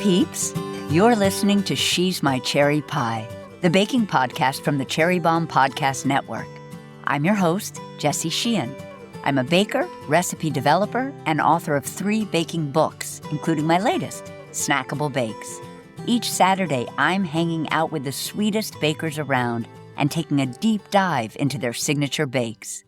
peeps. You're listening to She's My Cherry Pie, the baking podcast from the Cherry Bomb Podcast Network. I'm your host, Jessie Sheehan. I'm a baker, recipe developer, and author of 3 baking books, including my latest, Snackable Bakes. Each Saturday, I'm hanging out with the sweetest bakers around and taking a deep dive into their signature bakes.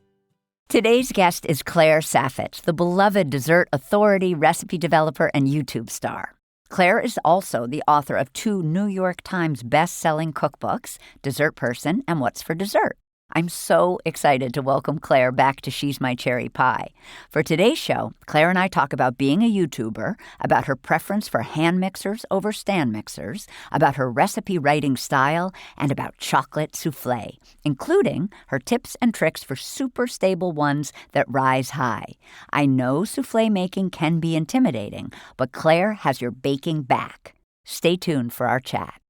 Today's guest is Claire Saffitz, the beloved dessert authority, recipe developer, and YouTube star. Claire is also the author of 2 New York Times best-selling cookbooks, Dessert Person and What's for Dessert. I'm so excited to welcome Claire back to She's My Cherry Pie. For today's show, Claire and I talk about being a YouTuber, about her preference for hand mixers over stand mixers, about her recipe writing style, and about chocolate soufflé, including her tips and tricks for super stable ones that rise high. I know soufflé making can be intimidating, but Claire has your baking back. Stay tuned for our chat.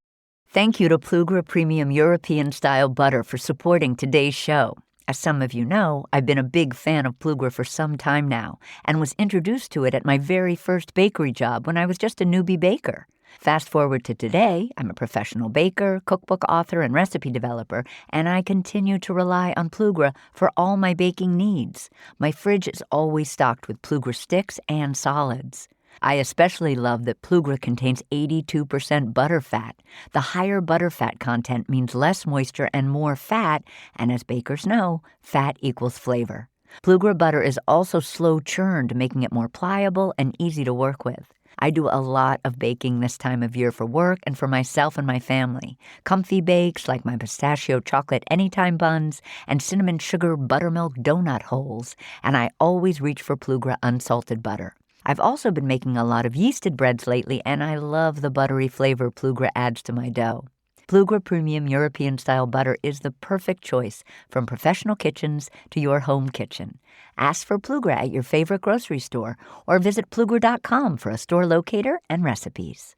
Thank you to Plugra Premium European-style butter for supporting today's show. As some of you know, I've been a big fan of Plugra for some time now and was introduced to it at my very first bakery job when I was just a newbie baker. Fast forward to today, I'm a professional baker, cookbook author, and recipe developer, and I continue to rely on Plugra for all my baking needs. My fridge is always stocked with Plugra sticks and solids. I especially love that Plugra contains 82% butter fat. The higher butter fat content means less moisture and more fat, and as bakers know, fat equals flavor. Plugra butter is also slow churned, making it more pliable and easy to work with. I do a lot of baking this time of year for work and for myself and my family. Comfy bakes like my pistachio chocolate anytime buns and cinnamon sugar buttermilk donut holes, and I always reach for Plugra unsalted butter. I've also been making a lot of yeasted breads lately, and I love the buttery flavor Plugra adds to my dough. Plugra Premium European-style butter is the perfect choice from professional kitchens to your home kitchen. Ask for Plugra at your favorite grocery store or visit Plugra.com for a store locator and recipes.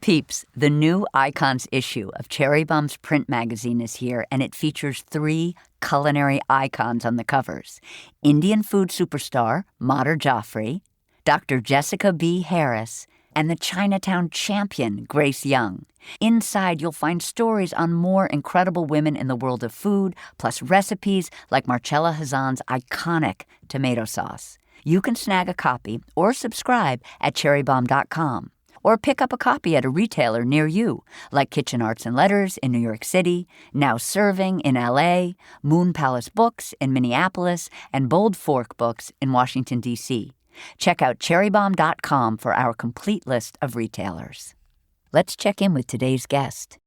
Peeps, the new Icons issue of Cherry Bomb's print magazine is here, and it features 3 culinary icons on the covers. Indian food superstar Madhur Jaffrey, Dr. Jessica B. Harris, and the Chinatown champion, Grace Young. Inside, you'll find stories on more incredible women in the world of food, plus recipes like Marcella Hazan's iconic tomato sauce. You can snag a copy or subscribe at cherrybomb.com, or pick up a copy at a retailer near you, like Kitchen Arts and Letters in New York City, Now Serving in L.A., Moon Palace Books in Minneapolis, and Bold Fork Books in Washington, D.C. Check out cherrybomb.com for our complete list of retailers. Let's check in with today's guest.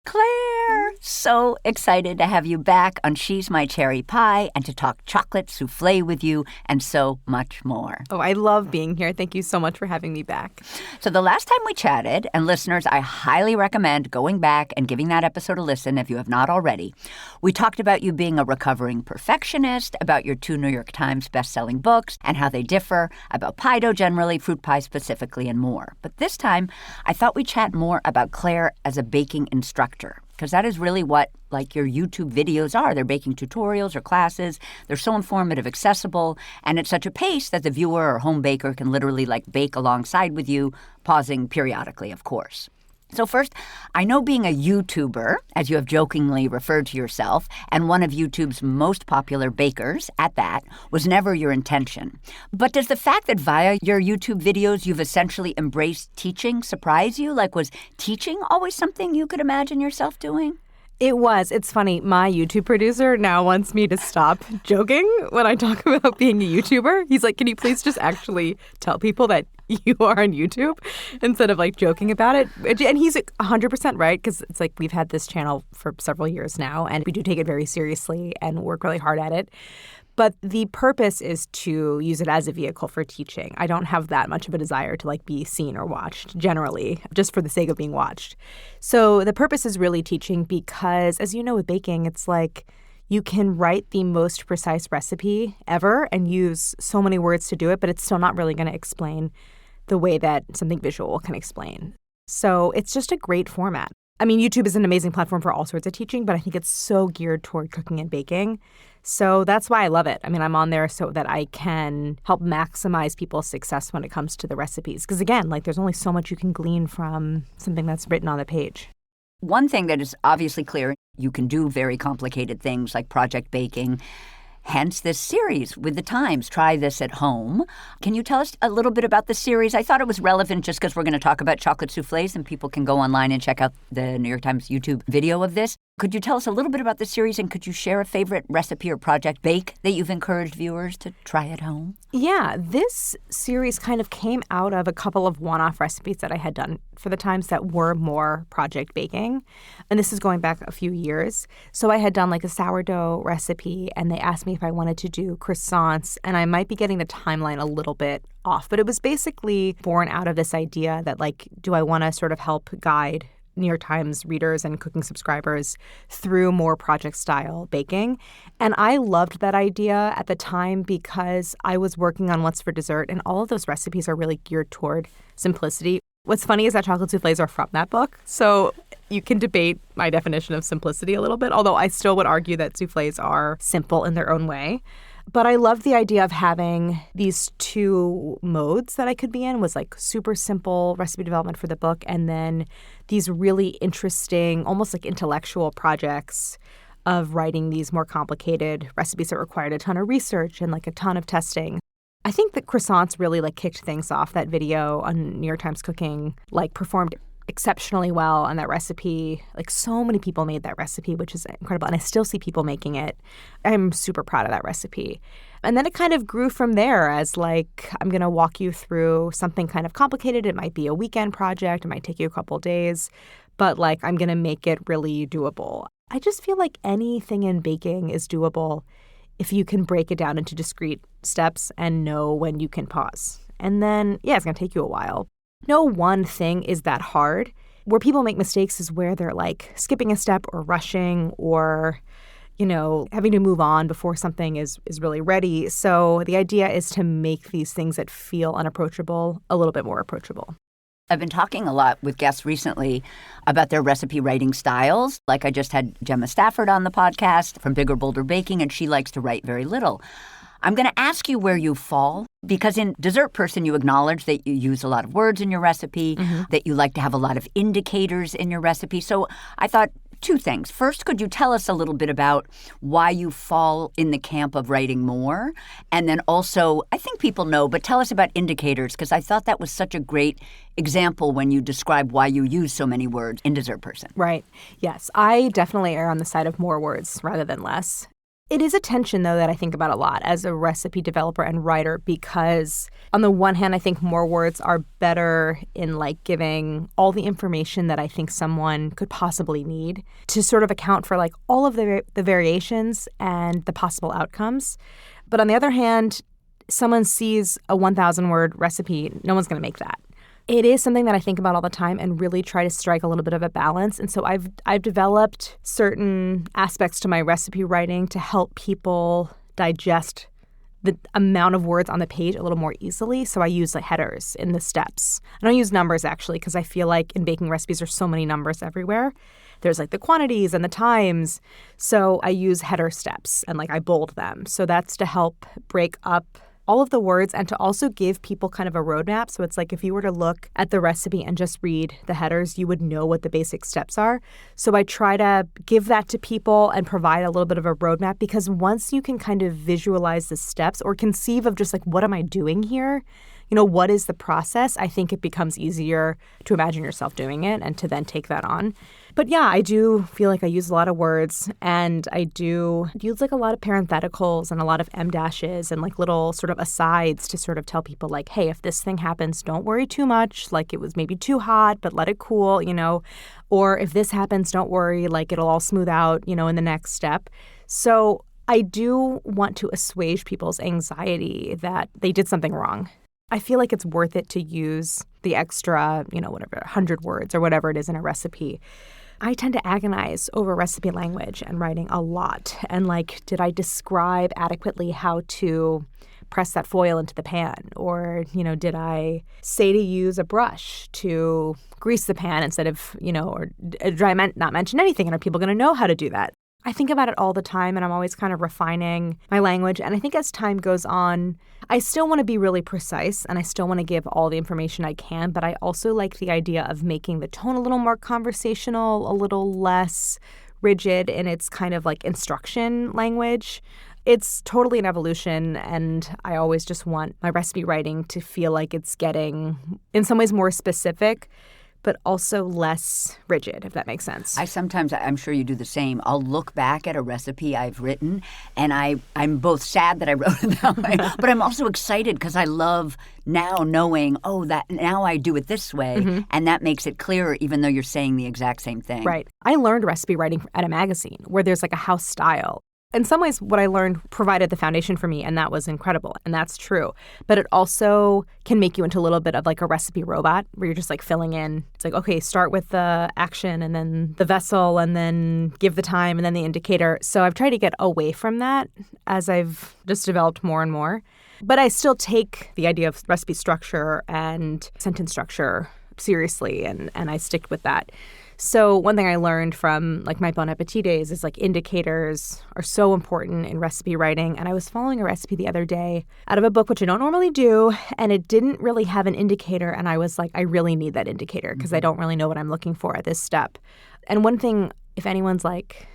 Claire! So excited to have you back on She's My Cherry Pie and to talk chocolate soufflé with you and so much more. Oh, I love being here. Thank you so much for having me back. So the last time we chatted, and listeners, I highly recommend going back and giving that episode a listen if you have not already. We talked about you being a recovering perfectionist, about your 2 New York Times best-selling books and how they differ, about pie dough generally, fruit pie specifically, and more. But this time, I thought we'd chat more about Claire as a baking instructor, because that is really what, like, your YouTube videos are. They're baking tutorials or classes. They're so informative, accessible, and at such a pace that the viewer or home baker can literally, like, bake alongside with you, pausing periodically, of course. So first, I know being a YouTuber, as you have jokingly referred to yourself, and one of YouTube's most popular bakers, at that, was never your intention. But does the fact that via your YouTube videos you've essentially embraced teaching surprise you? Like, was teaching always something you could imagine yourself doing? It was. It's funny. My YouTube producer now wants me to stop joking when I talk about being a YouTuber. He's like, can you please just actually tell people that you are on YouTube instead of, like, joking about it? And he's 100% right, because it's like we've had this channel for several years now, and we do take it very seriously and work really hard at it. But the purpose is to use it as a vehicle for teaching. I don't have that much of a desire to, like, be seen or watched generally, just for the sake of being watched. So the purpose is really teaching because, as you know, with baking, it's like you can write the most precise recipe ever and use so many words to do it, but it's still not really going to explain the way that something visual can explain. So it's just a great format. I mean, YouTube is an amazing platform for all sorts of teaching, but I think it's so geared toward cooking and baking. So that's why I love it. I mean, I'm on there so that I can help maximize people's success when it comes to the recipes. Because again, like there's only so much you can glean from something that's written on the page. One thing that is obviously clear, you can do very complicated things like project baking. Hence this series with the Times, Try This at Home. Can you tell us a little bit about the series? I thought it was relevant just because we're going to talk about chocolate soufflés and people can go online and check out the New York Times YouTube video of this. Could you tell us a little bit about the series and could you share a favorite recipe or project bake that you've encouraged viewers to try at home? Yeah, this series kind of came out of a couple of one-off recipes that I had done for the Times that were more project baking. And this is going back a few years. So I had done like a sourdough recipe and they asked me if I wanted to do croissants. And I might be getting the timeline a little bit off, but it was basically born out of this idea that like, do I want to sort of help guide New York Times readers and cooking subscribers through more project-style baking. And I loved that idea at the time because I was working on What's for Dessert, and all of those recipes are really geared toward simplicity. What's funny is that chocolate soufflés are from that book, so you can debate my definition of simplicity a little bit, although I still would argue that soufflés are simple in their own way. But I loved the idea of having these two modes that I could be in, was like super simple recipe development for the book and then these really interesting, almost like intellectual projects of writing these more complicated recipes that required a ton of research and like a ton of testing. I think that croissants really like kicked things off. That video on New York Times Cooking like performed exceptionally well on that recipe. Like so many people made that recipe, which is incredible. And I still see people making it. I'm super proud of that recipe. And then it kind of grew from there as like, I'm going to walk you through something kind of complicated. It might be a weekend project. It might take you a couple days, but like, I'm going to make it really doable. I just feel like anything in baking is doable if you can break it down into discrete steps and know when you can pause. And then, yeah, it's going to take you a while. No one thing is that hard. Where people make mistakes is where they're like skipping a step or rushing or, you know, having to move on before something is really ready. So the idea is to make these things that feel unapproachable a little bit more approachable. I've been talking a lot with guests recently about their recipe writing styles. Like I just had Gemma Stafford on the podcast from Bigger Bolder Baking, and she likes to write very little. I'm going to ask you where you fall, because in Dessert Person, you acknowledge that you use a lot of words in your recipe, that you like to have a lot of indicators in your recipe. So I thought two things. First, could you tell us a little bit about why you fall in the camp of writing more? And then also, I think people know, but tell us about indicators, because I thought that was such a great example when you describe why you use so many words in Dessert Person. Right. Yes. I definitely err on the side of more words rather than less. It is a tension, though, that I think about a lot as a recipe developer and writer, because on the one hand, I think more words are better in like giving all the information that I think someone could possibly need to sort of account for like all of the variations and the possible outcomes. But on the other hand, someone sees a 1,000-word recipe, no one's going to make that. It is something that I think about all the time and really try to strike a little bit of a balance. And so I've developed certain aspects to my recipe writing to help people digest the amount of words on the page a little more easily. So I use like headers in the steps. I don't use numbers actually, because I feel like in baking recipes there's so many numbers everywhere. There's like the quantities and the times. So I use header steps and like I bold them. So that's to help break up all of the words and to also give people kind of a roadmap. So it's like if you were to look at the recipe and just read the headers, you would know what the basic steps are. So I try to give that to people and provide a little bit of a roadmap, because once you can kind of visualize the steps or conceive of just like, what am I doing here? You know, what is the process? I think it becomes easier to imagine yourself doing it and to then take that on. But yeah, I do feel like I use a lot of words, and I do use like a lot of parentheticals and a lot of em dashes and like little sort of asides to sort of tell people like, hey, if this thing happens, don't worry too much. Like it was maybe too hot, but let it cool, you know. Or if this happens, don't worry, like it'll all smooth out, you know, in the next step. So I do want to assuage people's anxiety that they did something wrong. I feel like it's worth it to use the extra, you know, whatever, 100 words or whatever it is in a recipe. I tend to agonize over recipe language and writing a lot. And like, did I describe adequately how to press that foil into the pan? Or, you know, did I say to use a brush to grease the pan instead of, you know, or did I not mention anything? And are people going to know how to do that? I think about it all the time, and I'm always kind of refining my language. And I think as time goes on, I still want to be really precise, and I still want to give all the information I can, but I also like the idea of making the tone a little more conversational, a little less rigid in its kind of like instruction language. It's totally an evolution, and I always just want my recipe writing to feel like it's getting, in some ways, more specific, but also less rigid, if that makes sense. I'm sure you do the same. I'll look back at a recipe I've written, and I'm both sad that I wrote it that way, but I'm also excited because I love now knowing, that now I do it this way, and that makes it clearer even though you're saying the exact same thing. Right. I learned recipe writing at a magazine where there's like a house style. In some ways, what I learned provided the foundation for me, and that was incredible, and that's true. But it also can make you into a little bit of like a recipe robot where you're just like filling in. It's like, okay, start with the action and then the vessel and then give the time and then the indicator. So I've tried to get away from that as I've just developed more and more. But I still take the idea of recipe structure and sentence structure seriously, and I stick with that. So one thing I learned from like my Bon Appetit days is like indicators are so important in recipe writing. And I was following a recipe the other day out of a book, which I don't normally do, and it didn't really have an indicator. And I was like, I really need that indicator because I don't really know what I'm looking for at this step. And one thing, if anyone's like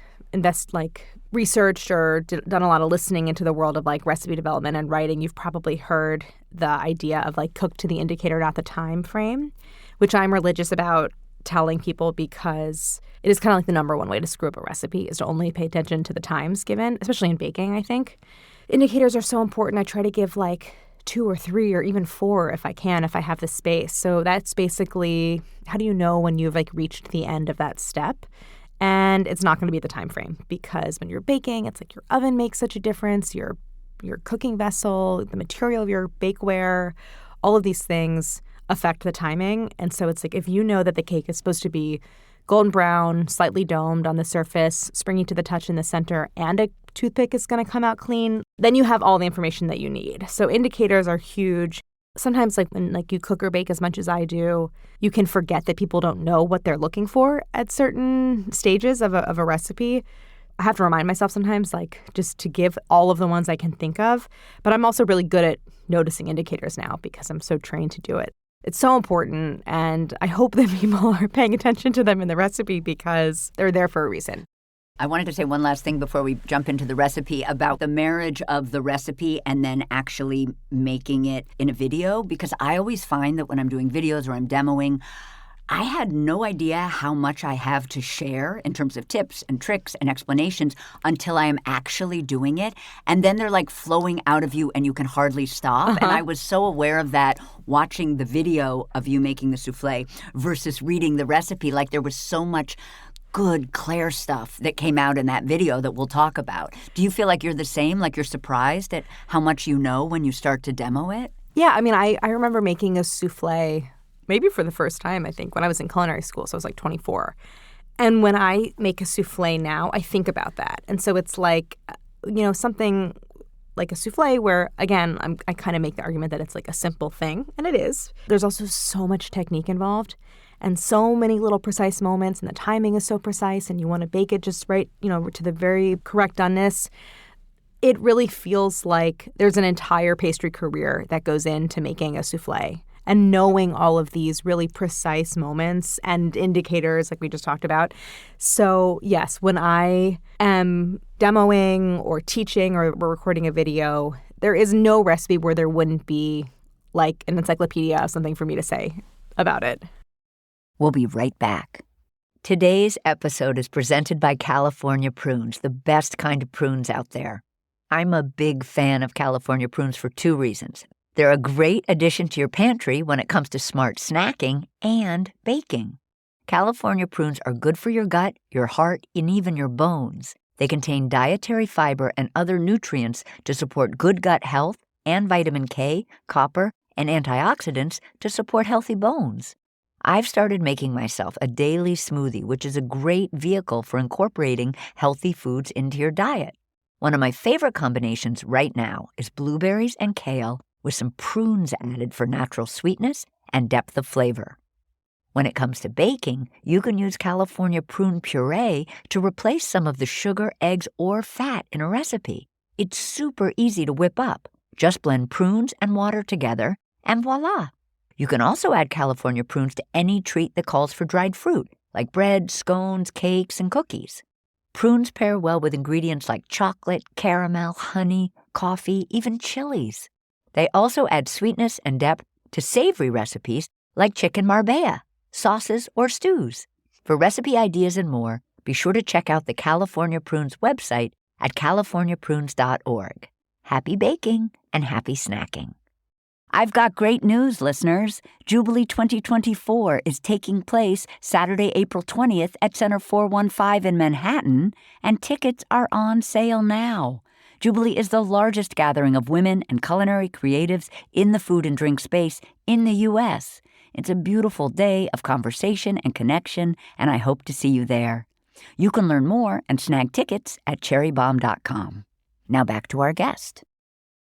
researched or done a lot of listening into the world of like recipe development and writing, you've probably heard the idea of like cook to the indicator, not the time frame, which I'm religious about telling people because it is kind of like the number one way to screw up a recipe is to only pay attention to the times given, especially in baking, I think. Indicators are so important. I try to give like 2 or 3 or even 4 if I can, if I have the space. So that's basically, how do you know when you've like reached the end of that step? And it's not going to be the time frame because when you're baking, it's like your oven makes such a difference, your cooking vessel, the material of your bakeware, all of these things affect the timing. And so it's like if you know that the cake is supposed to be golden brown, slightly domed on the surface, springy to the touch in the center, and a toothpick is going to come out clean, then you have all the information that you need. So indicators are huge. Sometimes like when like you cook or bake as much as I do, you can forget that people don't know what they're looking for at certain stages of a recipe. I have to remind myself sometimes like just to give all of the ones I can think of. But I'm also really good at noticing indicators now because I'm so trained to do it. It's so important, and I hope that people are paying attention to them in the recipe because they're there for a reason. I wanted to say one last thing before we jump into the recipe about the marriage of the recipe and then actually making it in a video, because I always find that when I'm doing videos or I'm demoing, I had no idea how much I have to share in terms of tips and tricks and explanations until I am actually doing it. And then they're like flowing out of you and you can hardly stop. And I was so aware of that watching the video of you making the souffle versus reading the recipe. Like there was so much good Claire stuff that came out in that video that we'll talk about. Do you feel like you're the same? Like you're surprised at how much you know when you start to demo it? Yeah, I mean, I remember making a souffle maybe for the first time, I think, when I was in culinary school. So I was like 24. And when I make a souffle now, I think about that. And so it's like, something like a souffle where, again, I kind of make the argument that it's like a simple thing. And it is. There's also so much technique involved and so many little precise moments. And the timing is so precise. And you want to bake it just right, to the very correct doneness. It really feels like there's an entire pastry career that goes into making a souffle. And knowing all of these really precise moments and indicators like we just talked about. So yes, when I am demoing or teaching or we're recording a video, there is no recipe where there wouldn't be like an encyclopedia of something for me to say about it. We'll be right back. Today's episode is presented by California prunes, the best kind of prunes out there. I'm a big fan of California prunes for 2 reasons. They're a great addition to your pantry when it comes to smart snacking and baking. California prunes are good for your gut, your heart, and even your bones. They contain dietary fiber and other nutrients to support good gut health and vitamin K, copper, and antioxidants to support healthy bones. I've started making myself a daily smoothie, which is a great vehicle for incorporating healthy foods into your diet. One of my favorite combinations right now is blueberries and kale with some prunes added for natural sweetness and depth of flavor. When it comes to baking, you can use California prune puree to replace some of the sugar, eggs, or fat in a recipe. It's super easy to whip up. Just blend prunes and water together, and voila! You can also add California prunes to any treat that calls for dried fruit, like bread, scones, cakes, and cookies. Prunes pair well with ingredients like chocolate, caramel, honey, coffee, even chilies. They also add sweetness and depth to savory recipes like chicken marbella, sauces, or stews. For recipe ideas and more, be sure to check out the California Prunes website at californiaprunes.org. Happy baking and happy snacking. I've got great news, listeners. Jubilee 2024 is taking place Saturday, April 20th at Center 415 in Manhattan, and tickets are on sale now. Jubilee is the largest gathering of women and culinary creatives in the food and drink space in the U.S. It's a beautiful day of conversation and connection, and I hope to see you there. You can learn more and snag tickets at cherrybomb.com. Now back to our guest.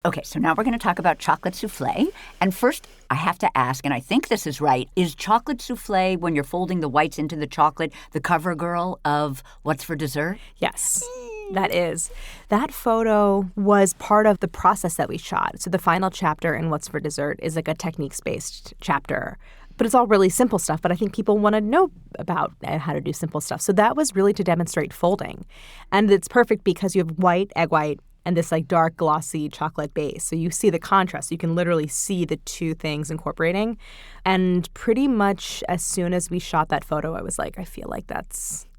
Okay, so now we're going to talk about chocolate soufflé. And first, I have to ask, and I think this is right, is chocolate soufflé, when you're folding the whites into the chocolate, the cover girl of What's for Dessert? Yes, that is. That photo was part of the process that we shot. So the final chapter in What's for Dessert is like a techniques-based chapter. But it's all really simple stuff. But I think people want to know about how to do simple stuff. So that was really to demonstrate folding. And it's perfect because you have white, egg white, and this like dark glossy chocolate base. So you see the contrast. You can literally see the two things incorporating. And pretty much as soon as we shot that photo, I was like, I feel like that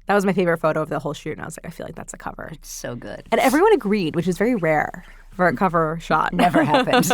was my favorite photo of the whole shoot. And I was like, I feel like that's a cover. It's so good. And everyone agreed, which is very rare for a cover shot. Never happens.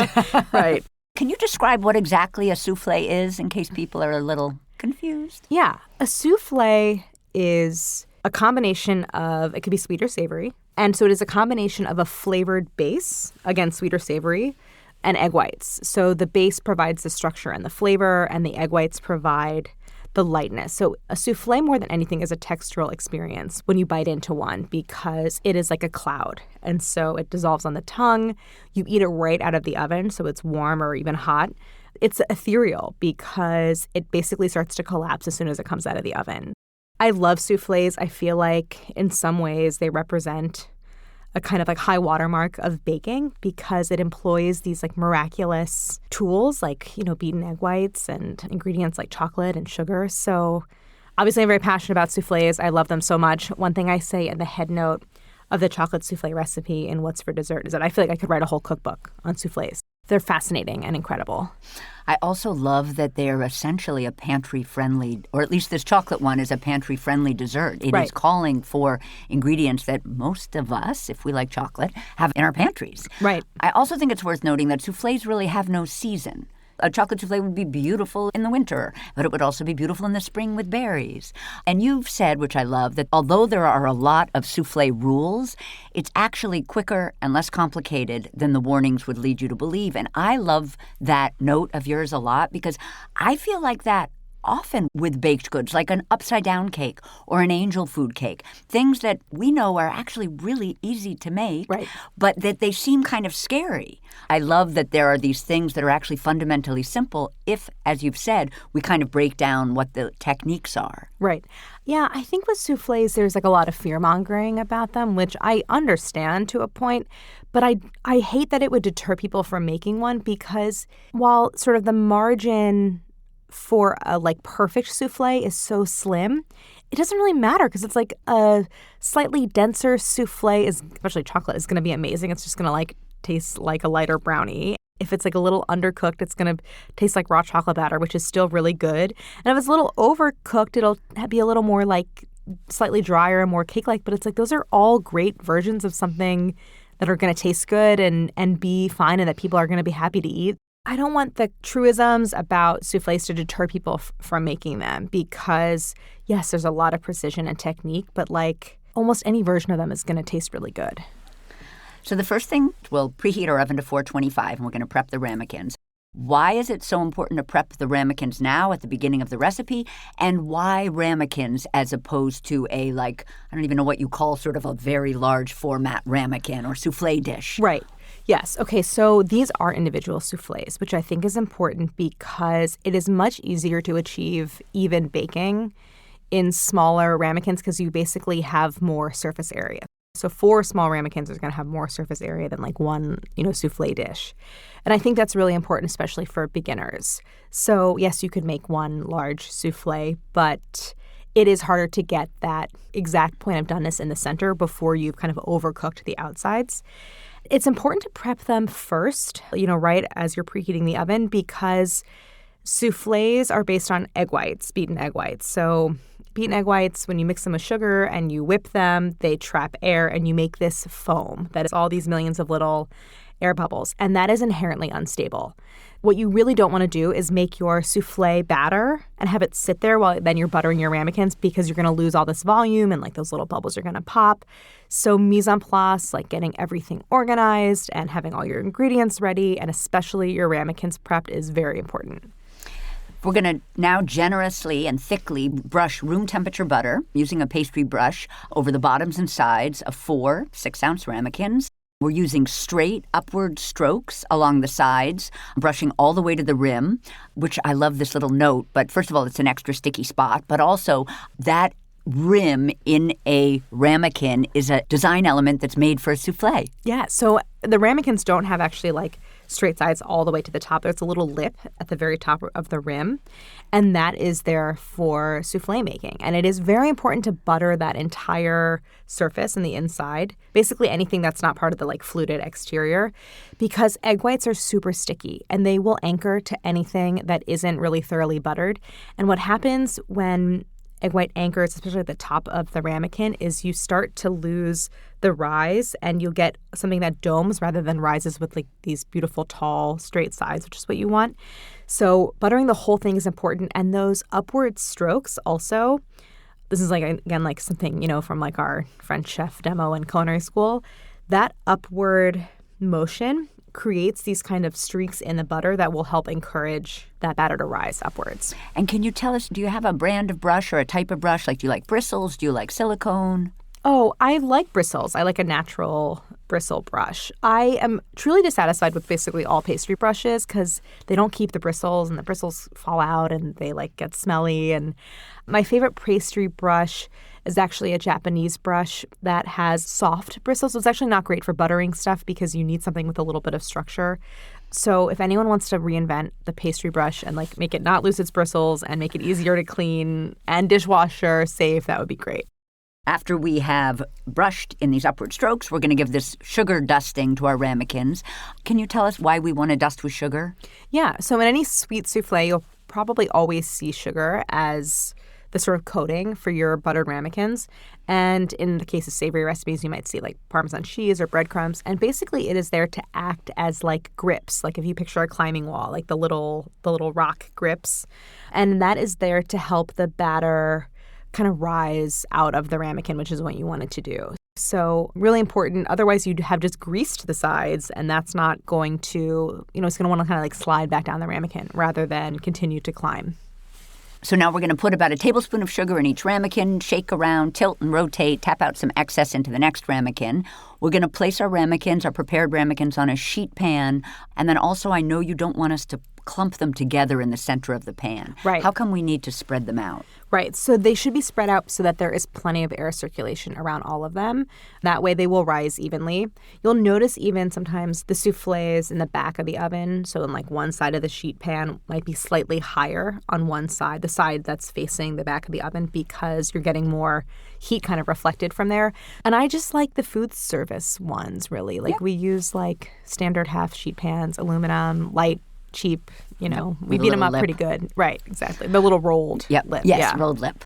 Right. Can you describe what exactly a soufflé is in case people are a little confused? Yeah. A soufflé is a combination of, it could be sweet or savory. And so it is a combination of a flavored base, again, sweet or savory, and egg whites. So the base provides the structure and the flavor, and the egg whites provide the lightness. So a soufflé, more than anything, is a textural experience when you bite into one because it is like a cloud. And so it dissolves on the tongue. You eat it right out of the oven, so it's warm or even hot. It's ethereal because it basically starts to collapse as soon as it comes out of the oven. I love soufflés. I feel like in some ways they represent a kind of like high watermark of baking because it employs these like miraculous tools like, beaten egg whites and ingredients like chocolate and sugar. So obviously I'm very passionate about soufflés. I love them so much. One thing I say in the head note of the chocolate soufflé recipe in What's for Dessert is that I feel like I could write a whole cookbook on soufflés. They're fascinating and incredible. I also love that they're essentially a pantry-friendly, or at least this chocolate one is a pantry-friendly dessert. It is calling for ingredients that most of us, if we like chocolate, have in our pantries. Right. I also think it's worth noting that soufflés really have no season. A chocolate soufflé would be beautiful in the winter, but it would also be beautiful in the spring with berries. And you've said, which I love, that although there are a lot of soufflé rules, it's actually quicker and less complicated than the warnings would lead you to believe. And I love that note of yours a lot because I feel like that often with baked goods, like an upside-down cake or an angel food cake, things that we know are actually really easy to make, but that they seem kind of scary. I love that there are these things that are actually fundamentally simple if, as you've said, we kind of break down what the techniques are. Right. Yeah, I think with soufflés, there's like a lot of fear-mongering about them, which I understand to a point, but I hate that it would deter people from making one because while sort of the margin for a like perfect soufflé is so slim, it doesn't really matter because it's like a slightly denser soufflé, especially chocolate, is going to be amazing. It's just going to like taste like a lighter brownie. If it's like a little undercooked, it's going to taste like raw chocolate batter, which is still really good. And if it's a little overcooked, it'll be a little more like slightly drier and more cake-like. But it's like those are all great versions of something that are going to taste good and be fine and that people are going to be happy to eat. I don't want the truisms about soufflés to deter people from making them because, yes, there's a lot of precision and technique, but like almost any version of them is going to taste really good. So the first thing, we'll preheat our oven to 425 and we're going to prep the ramekins. Why is it so important to prep the ramekins now at the beginning of the recipe? And why ramekins as opposed to a, like, I don't even know what you call sort of a very large format ramekin or soufflé dish? Right. Yes. Okay. So these are individual soufflés, which I think is important because it is much easier to achieve even baking in smaller ramekins because you basically have more surface area. So 4 small ramekins is going to have more surface area than like one, souffle dish. And I think that's really important, especially for beginners. So yes, you could make one large souffle, but it is harder to get that exact point of doneness in the center before you've kind of overcooked the outsides. It's important to prep them first, right as you're preheating the oven, because soufflés are based on egg whites, beaten egg whites. So beaten egg whites, when you mix them with sugar and you whip them, they trap air and you make this foam that is all these millions of little air bubbles. And that is inherently unstable. What you really don't want to do is make your souffle batter and have it sit there while then you're buttering your ramekins, because you're going to lose all this volume and like those little bubbles are going to pop. So mise en place, like getting everything organized and having all your ingredients ready, and especially your ramekins prepped, is very important. We're going to now generously and thickly brush room temperature butter using a pastry brush over the bottoms and sides of 4 6-ounce ramekins. We're using straight upward strokes along the sides, brushing all the way to the rim, which I love this little note. But first of all, it's an extra sticky spot. But also that rim in a ramekin is a design element that's made for a souffle. Yeah, so the ramekins don't have actually like straight sides all the way to the top. There's a little lip at the very top of the rim, and that is there for souffle making. And it is very important to butter that entire surface and the inside, basically anything that's not part of the like fluted exterior, because egg whites are super sticky and they will anchor to anything that isn't really thoroughly buttered. And what happens when egg white anchors, especially at the top of the ramekin, is you start to lose the rise and you'll get something that domes rather than rises with like these beautiful tall straight sides, which is what you want. So buttering the whole thing is important. And those upward strokes also, this is like, again, like something, from like our French chef demo in culinary school, that upward motion creates these kind of streaks in the butter that will help encourage that batter to rise upwards. And can you tell us, do you have a brand of brush or a type of brush? Like, do you like bristles? Do you like silicone? Oh, I like bristles. I like a natural bristle brush. I am truly dissatisfied with basically all pastry brushes because they don't keep the bristles and the bristles fall out and they like get smelly. And my favorite pastry brush is actually a Japanese brush that has soft bristles. So it's actually not great for buttering stuff because you need something with a little bit of structure. So if anyone wants to reinvent the pastry brush and like make it not lose its bristles and make it easier to clean and dishwasher safe, that would be great. After we have brushed in these upward strokes, we're going to give this sugar dusting to our ramekins. Can you tell us why we want to dust with sugar? Yeah. So in any sweet souffle, you'll probably always see sugar as the sort of coating for your buttered ramekins. And in the case of savory recipes, you might see like Parmesan cheese or breadcrumbs. And basically it is there to act as like grips. Like if you picture a climbing wall, like the little rock grips. And that is there to help the batter kind of rise out of the ramekin, which is what you want it to do. So really important. Otherwise, you'd have just greased the sides, and that's not going to, it's going to want to kind of like slide back down the ramekin rather than continue to climb. So now we're going to put about a tablespoon of sugar in each ramekin, shake around, tilt and rotate, tap out some excess into the next ramekin. We're going to place our ramekins, our prepared ramekins, on a sheet pan. And then also, I know you don't want us to clump them together in the center of the pan. Right. How come we need to spread them out? Right. So they should be spread out so that there is plenty of air circulation around all of them. That way they will rise evenly. You'll notice even sometimes the soufflés in the back of the oven, so in like one side of the sheet pan might be slightly higher on one side, the side that's facing the back of the oven, because you're getting more heat kind of reflected from there. And I just like the food service ones, really. Like we use like standard half sheet pans, aluminum, light, cheap, we beat them up pretty good. Right, exactly. The little rolled lip. Yes, yeah. Rolled lip.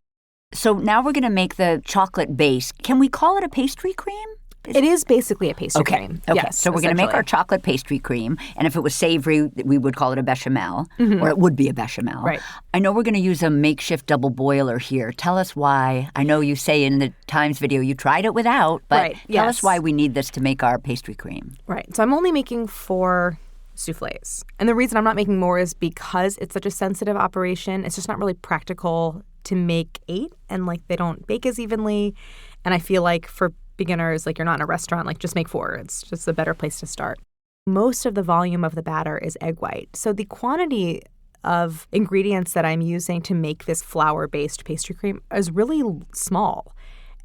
So now we're going to make the chocolate base. Can we call it a pastry cream? It is basically a pastry cream. Okay, yes, so we're going to make our chocolate pastry cream. And if it was savory, we would call it a bechamel, or it would be a bechamel. Right. I know we're going to use a makeshift double boiler here. Tell us why. I know you say in the Times video you tried it without, but tell us why we need this to make our pastry cream. Right. So I'm only making 4 soufflés. And the reason I'm not making more is because it's such a sensitive operation. It's just not really practical to make 8, and like they don't bake as evenly. And I feel like for beginners, like you're not in a restaurant, like just make 4. It's just a better place to start. most of the volume of the batter is egg white. So the quantity of ingredients that I'm using to make this flour-based pastry cream is really small.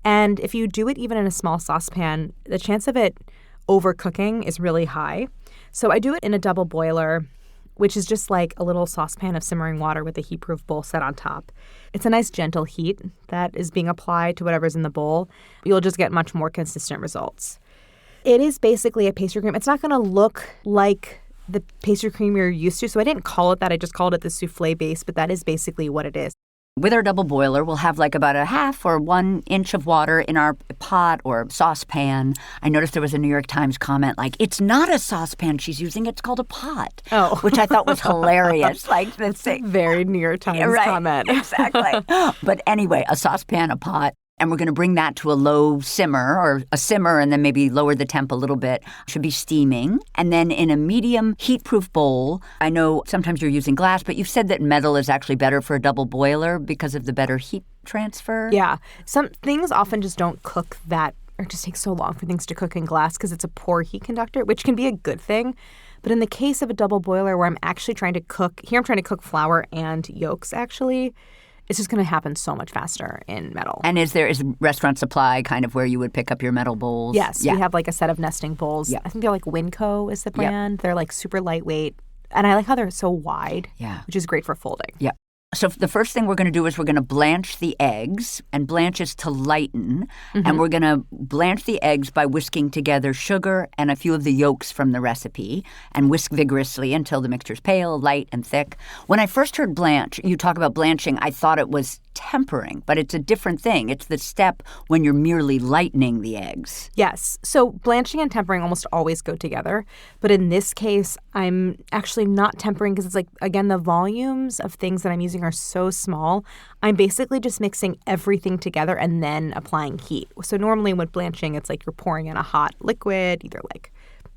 And if you do it even in a small saucepan, the chance of it overcooking is really high. So I do it in a double boiler, which is just like a little saucepan of simmering water with a heat-proof bowl set on top. It's a nice gentle heat that is being applied to whatever's in the bowl. You'll just get much more consistent results. It is basically a pastry cream. It's not going to look like the pastry cream you're used to. So I didn't call it that. I just called it the soufflé base, but that is basically what it is. With our double boiler, we'll have like about a half or 1 inch of water in our pot or saucepan. I noticed there was a New York Times comment like, it's not a saucepan she's using, it's called a pot. Oh. Which I thought was hilarious. Like, that's a very New York Times comment. Exactly. But anyway, a saucepan, a pot. And we're going to bring that to a low simmer or a simmer and then maybe lower the temp a little bit. Should be steaming. And then in a medium heat-proof bowl, I know sometimes you're using glass, but you've said that metal is actually better for a double boiler because of the better heat transfer. Yeah. Some things often just don't cook that, or it just takes so long for things to cook in glass because it's a poor heat conductor, which can be a good thing. But in the case of a double boiler where I'm actually trying to cook, here I'm trying to cook flour and yolks actually, it's just going to happen so much faster in metal. And is Restaurant Supply kind of where you would pick up your metal bowls? Yes. Yeah. We have like a set of nesting bowls. Yeah. I think they're like Winco is the brand. Yep. They're like super lightweight. And I like how they're so wide, which is great for folding. Yeah. So the first thing we're going to do is we're going to blanch the eggs, and blanch is to lighten. Mm-hmm. And we're going to blanch the eggs by whisking together sugar and a few of the yolks from the recipe and whisk vigorously until the mixture's pale, light, and thick. When I first heard blanch, you talk about blanching, I thought it was tempering, but it's a different thing. It's the step when you're merely lightening the eggs. Yes. So blanching and tempering almost always go together. But in this case, I'm actually not tempering because it's like, again, the volumes of things that I'm using are so small. I'm basically just mixing everything together and then applying heat. So normally with blanching, it's like you're pouring in a hot liquid, either like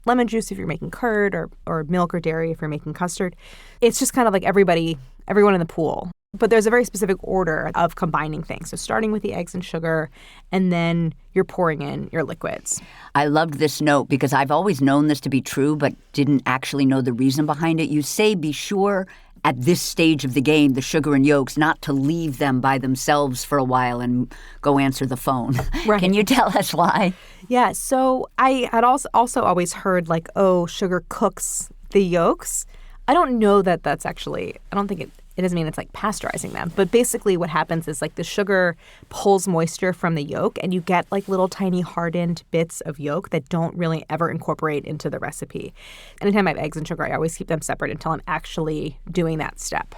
lemon juice if you're making curd or milk or dairy if you're making custard. It's just kind of like everyone in the pool. But there's a very specific order of combining things. So starting with the eggs and sugar, and then you're pouring in your liquids. I loved this note because I've always known this to be true, but didn't actually know the reason behind it. You say be sure at this stage of the game, the sugar and yolks, not to leave them by themselves for a while and go answer the phone. Right. Can you tell us why? Yeah, so I had also always heard like, oh, sugar cooks the yolks. I don't know that that's actually, I don't think it doesn't mean it's like pasteurizing them. But basically what happens is like the sugar pulls moisture from the yolk and you get like little tiny hardened bits of yolk that don't really ever incorporate into the recipe. Anytime I have eggs and sugar, I always keep them separate until I'm actually doing that step.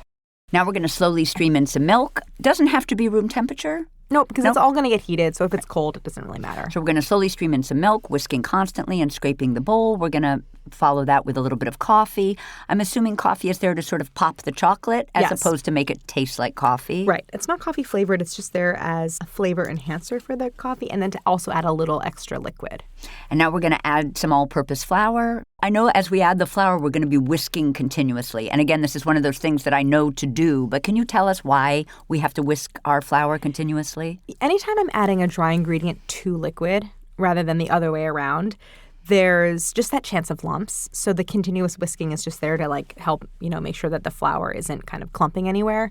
Now we're going to slowly stream in some milk. Doesn't have to be room temperature. Nope, because it's all going to get heated. So if it's cold, it doesn't really matter. So we're going to slowly stream in some milk, whisking constantly and scraping the bowl. We're going to follow that with a little bit of coffee. I'm assuming coffee is there to sort of pop the chocolate as opposed to make it taste like coffee. Right. It's not coffee flavored. It's just there as a flavor enhancer for the coffee and then to also add a little extra liquid. And now we're going to add some all-purpose flour. I know as we add the flour, we're going to be whisking continuously. And again, this is one of those things that I know to do. But can you tell us why we have to whisk our flour continuously? Anytime I'm adding a dry ingredient to liquid rather than the other way around, there's just that chance of lumps. So the continuous whisking is just there to like help, make sure that the flour isn't kind of clumping anywhere.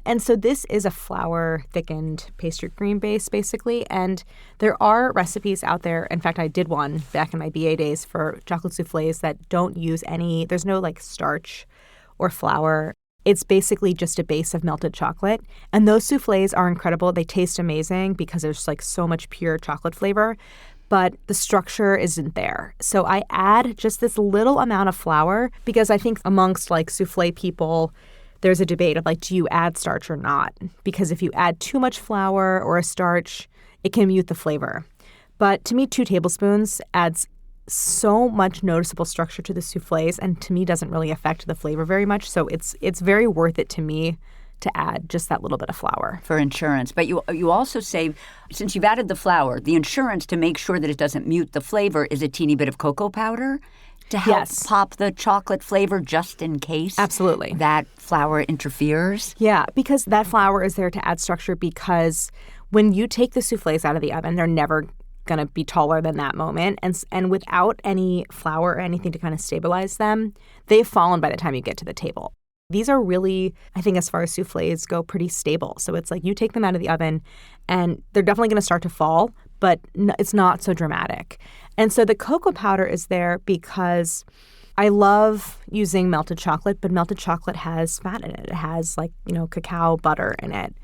And so this is a flour thickened pastry cream base, basically. And there are recipes out there. In fact, I did one back in my BA days for chocolate soufflés that don't use there's no like starch or flour. It's basically just a base of melted chocolate. And those soufflés are incredible. They taste amazing because there's like so much pure chocolate flavor. But the structure isn't there. So I add just this little amount of flour because I think amongst like soufflé people, there's a debate of like, do you add starch or not? Because if you add too much flour or a starch, it can mute the flavor. But to me, 2 tablespoons adds so much noticeable structure to the soufflés and to me doesn't really affect the flavor very much. So it's very worth it to me to add just that little bit of flour. For insurance. But you also say, since you've added the flour, the insurance to make sure that it doesn't mute the flavor is a teeny bit of cocoa powder to help pop the chocolate flavor just in case. Absolutely. That flour interferes. Yeah, because that flour is there to add structure because when you take the soufflés out of the oven, they're never going to be taller than that moment. And without any flour or anything to kind of stabilize them, they've fallen by the time you get to the table. These are really, I think as far as soufflés go, pretty stable. So it's like you take them out of the oven and they're definitely going to start to fall, but it's not so dramatic. And so the cocoa powder is there because I love using melted chocolate, but melted chocolate has fat in it. It has cacao butter in it.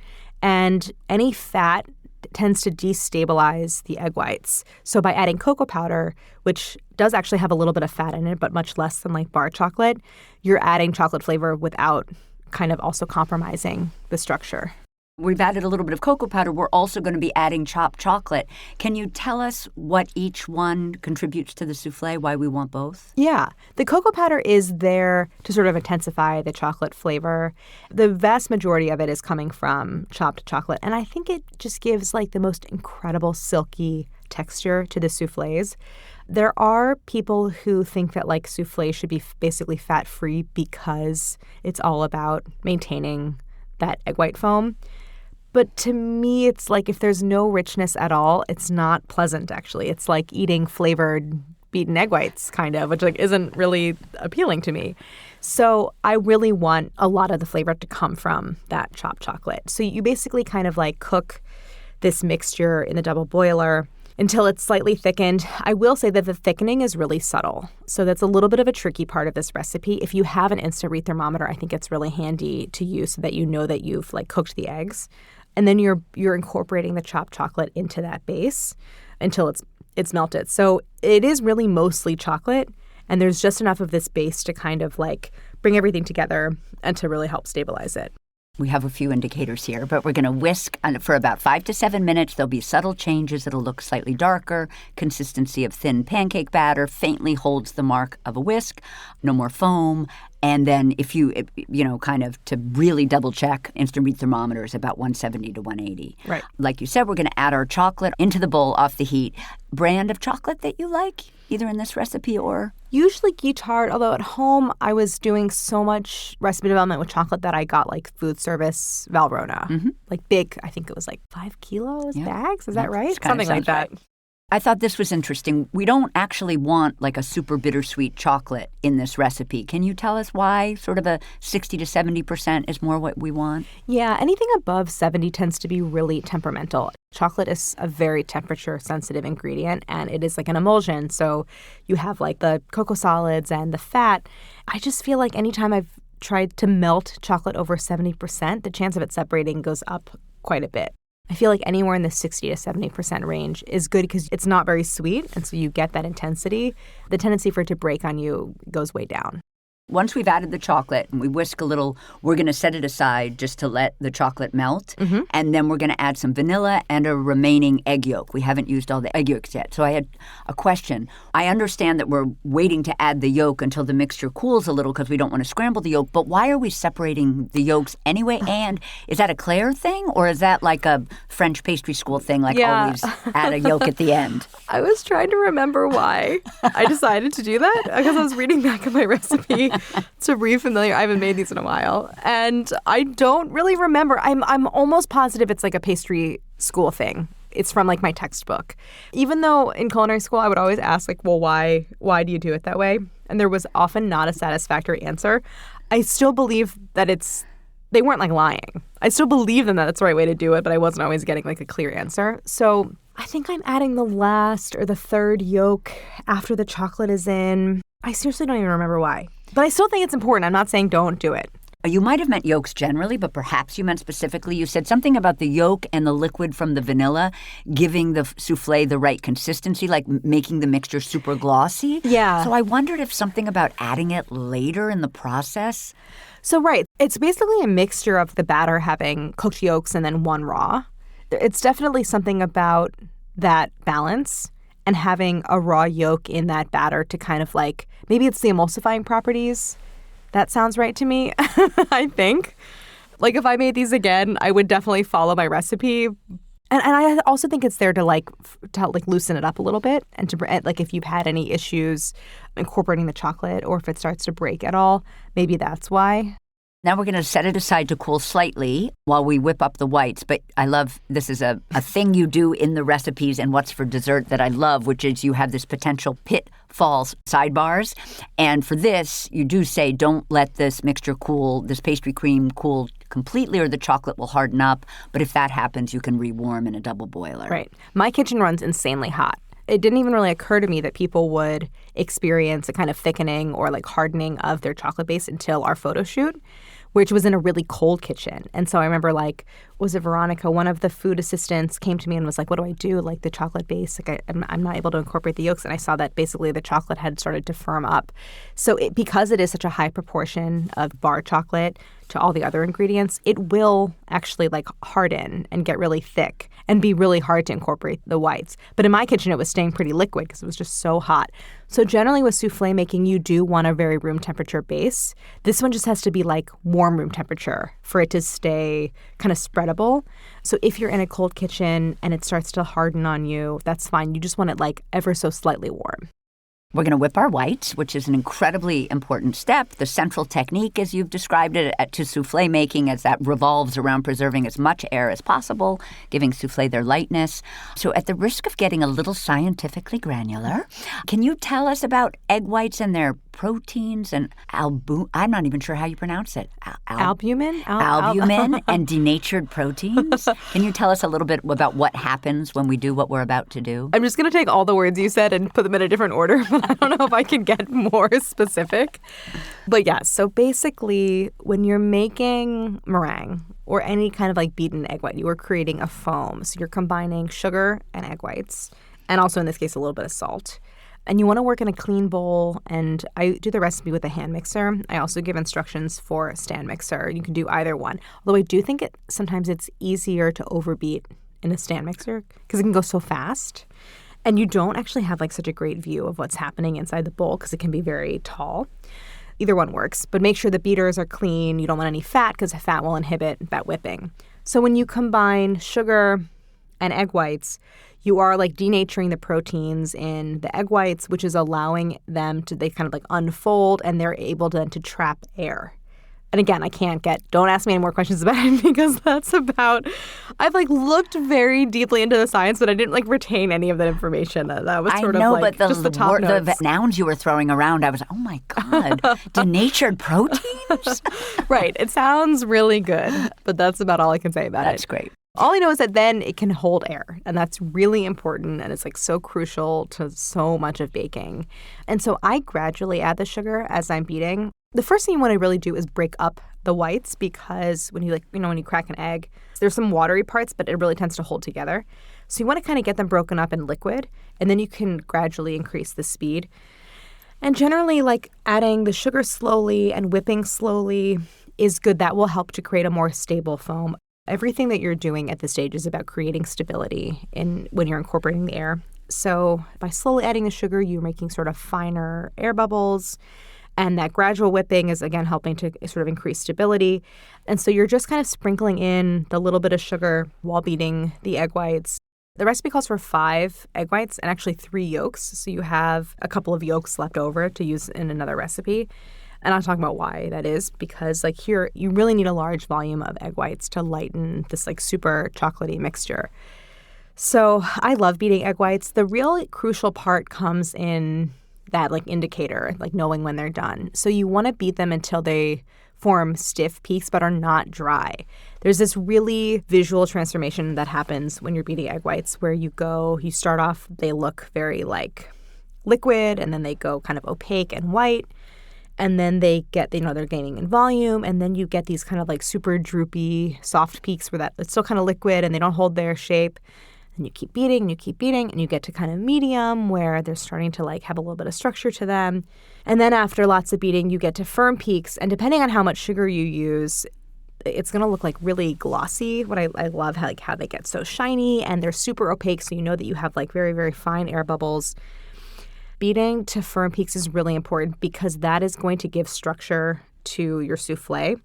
And any fat tends to destabilize the egg whites. So by adding cocoa powder, which does actually have a little bit of fat in it, but much less than like bar chocolate, you're adding chocolate flavor without kind of also compromising the structure. We've added a little bit of cocoa powder. We're also going to be adding chopped chocolate. Can you tell us what each one contributes to the soufflé, why we want both? Yeah. The cocoa powder is there to sort of intensify the chocolate flavor. The vast majority of it is coming from chopped chocolate. And I think it just gives like the most incredible silky texture to the soufflés. There are people who think that like soufflé should be basically fat-free because it's all about maintaining that egg white foam. But to me, it's like if there's no richness at all, it's not pleasant, actually. It's like eating flavored beaten egg whites, kind of, which like isn't really appealing to me. So I really want a lot of the flavor to come from that chopped chocolate. So you basically kind of like cook this mixture in the double boiler until it's slightly thickened. I will say that the thickening is really subtle. So that's a little bit of a tricky part of this recipe. If you have an instant read thermometer, I think it's really handy to use so that you know that you've like cooked the eggs. And then you're incorporating the chopped chocolate into that base until it's melted. So it is really mostly chocolate, and there's just enough of this base to kind of like bring everything together and to really help stabilize it. We have a few indicators here, but we're going to whisk for about 5 to 7 minutes. There'll be subtle changes. It'll look slightly darker. Consistency of thin pancake batter faintly holds the mark of a whisk. No more foam. And then if you kind of to really double check, instant read thermometer is about 170 to 180. Right. Like you said, we're going to add our chocolate into the bowl off the heat. Brand of chocolate that you like, either in this recipe or? Usually Guittard, although at home I was doing so much recipe development with chocolate that I got like food service Valrhona. Mm-hmm. Like big, I think it was like 5 kilos bags. Is that right? Something like that. Right. I thought this was interesting. We don't actually want like a super bittersweet chocolate in this recipe. Can you tell us why sort of a 60 to 70% is more what we want? Yeah, anything above 70 tends to be really temperamental. Chocolate is a very temperature-sensitive ingredient, and it is like an emulsion. So you have like the cocoa solids and the fat. I just feel like anytime I've tried to melt chocolate over 70%, the chance of it separating goes up quite a bit. I feel like anywhere in the 60 to 70% range is good because it's not very sweet, and so you get that intensity. The tendency for it to break on you goes way down. Once we've added the chocolate and we whisk a little, we're going to set it aside just to let the chocolate melt. Mm-hmm. And then we're going to add some vanilla and a remaining egg yolk. We haven't used all the egg yolks yet. So I had a question. I understand that we're waiting to add the yolk until the mixture cools a little because we don't want to scramble the yolk. But why are we separating the yolks anyway? And is that a Claire thing or is that like a French pastry school thing, like always add a yolk at the end? I was trying to remember why I decided to do that because I was reading back at my recipe to re-familiar. I haven't made these in a while. And I don't really remember. I'm almost positive it's like a pastry school thing. It's from like my textbook. Even though in culinary school I would always ask like, well, why do you do it that way? And there was often not a satisfactory answer. I still believe that they weren't like lying. I still believe them that that's the right way to do it, but I wasn't always getting like a clear answer. So I think I'm adding the last or the third yolk after the chocolate is in. I seriously don't even remember why. But I still think it's important. I'm not saying don't do it. You might have meant yolks generally, but perhaps you meant specifically, you said something about the yolk and the liquid from the vanilla giving the soufflé the right consistency, like making the mixture super glossy. Yeah. So I wondered if something about adding it later in the process. So right. It's basically a mixture of the batter having cooked yolks and then one raw. It's definitely something about that balance and having a raw yolk in that batter to kind of like, maybe it's the emulsifying properties. That sounds right to me, I think. Like if I made these again, I would definitely follow my recipe. And I also think it's there to help loosen it up a little bit and to like if you've had any issues incorporating the chocolate or if it starts to break at all, maybe that's why. Now we're going to set it aside to cool slightly while we whip up the whites. But I love, this is a thing you do in the recipes and what's for dessert that I love, which is you have this potential pitfalls sidebars. And for this, you do say don't let this mixture cool, this pastry cream cool completely or the chocolate will harden up. But if that happens, you can rewarm in a double boiler. Right. My kitchen runs insanely hot. It didn't even really occur to me that people would experience a kind of thickening or like hardening of their chocolate base until our photo shoot, which was in a really cold kitchen. And so I remember, like, was it Veronica, one of the food assistants came to me and was like, what do I do? Like, the chocolate base, like, I'm not able to incorporate the yolks. And I saw that basically the chocolate had started to firm up. So because it is such a high proportion of bar chocolate to all the other ingredients, it will actually, like, harden and get really thick and be really hard to incorporate the whites. But in my kitchen, it was staying pretty liquid because it was just so hot. So generally with souffle making, you do want a very room temperature base. This one just has to be like warm room temperature for it to stay kind of spreadable. So if you're in a cold kitchen and it starts to harden on you, that's fine. You just want it like ever so slightly warm. We're going to whip our whites, which is an incredibly important step. The central technique, as you've described it, to soufflé making, as that revolves around preserving as much air as possible, giving soufflé their lightness. So at the risk of getting a little scientifically granular, can you tell us about egg whites and their proteins and I'm not even sure how you pronounce it. Albumin? Albumin and denatured proteins. Can you tell us a little bit about what happens when we do what we're about to do? I'm just going to take all the words you said and put them in a different order, but I don't know if I can get more specific. But yeah, so basically when you're making meringue or any kind of like beaten egg white, you are creating a foam. So you're combining sugar and egg whites, and also in this case a little bit of salt. And you want to work in a clean bowl, and I do the recipe with a hand mixer. I also give instructions for a stand mixer. You can do either one. Although I do think sometimes it's easier to overbeat in a stand mixer because it can go so fast. And you don't actually have like such a great view of what's happening inside the bowl because it can be very tall. Either one works, but make sure the beaters are clean. You don't want any fat because fat will inhibit that whipping. So when you combine sugar and egg whites, you are like denaturing the proteins in the egg whites, which is allowing them to, they kind of like unfold and they're able to then to trap air. And again, don't ask me any more questions about it because I've like looked very deeply into the science, but I didn't like retain any of that information. That was sort of like just the top notes. The nouns you were throwing around, I was like, oh my God, denatured proteins? Right. It sounds really good, but that's about all I can say about it. That's great. All I know is that then it can hold air, and that's really important, and it's like so crucial to so much of baking. And so I gradually add the sugar as I'm beating. The first thing you want to really do is break up the whites because when you when you crack an egg, there's some watery parts, but it really tends to hold together. So you want to kind of get them broken up in liquid, and then you can gradually increase the speed. And generally, like adding the sugar slowly and whipping slowly is good. That will help to create a more stable foam. Everything that you're doing at this stage is about creating stability when you're incorporating the air. So by slowly adding the sugar, you're making sort of finer air bubbles. And that gradual whipping is, again, helping to sort of increase stability. And so you're just kind of sprinkling in the little bit of sugar while beating the egg whites. The recipe calls for 5 egg whites and actually 3 yolks. So you have a couple of yolks left over to use in another recipe. And I'll talk about why that is, because like here, you really need a large volume of egg whites to lighten this like super chocolatey mixture. So I love beating egg whites. The real crucial part comes in that like indicator, like knowing when they're done. So you want to beat them until they form stiff peaks but are not dry. There's this really visual transformation that happens when you're beating egg whites where you start off, they look very like liquid, and then they go kind of opaque and white. And then they get, they're gaining in volume, and then you get these kind of like super droopy, soft peaks where it's still kind of liquid and they don't hold their shape. And you keep beating and you keep beating, and you get to kind of medium where they're starting to like have a little bit of structure to them. And then after lots of beating, you get to firm peaks. And depending on how much sugar you use, it's going to look like really glossy. What I love how they get so shiny and they're super opaque, so you know that you have like very, very fine air bubbles. Beating to firm peaks is really important because that is going to give structure to your souffle.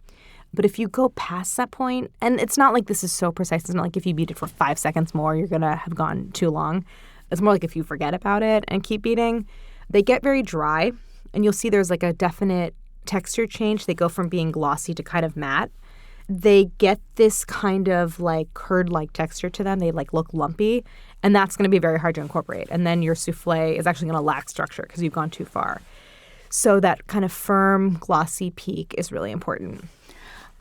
But if you go past that point, and it's not like this is so precise, it's not like if you beat it for 5 seconds more, you're going to have gone too long. It's more like if you forget about it and keep beating, they get very dry, and you'll see there's like a definite texture change. They go from being glossy to kind of matte. They get this kind of like curd-like texture to them. They like look lumpy, and that's going to be very hard to incorporate. And then your souffle is actually going to lack structure because you've gone too far. So that kind of firm, glossy peak is really important.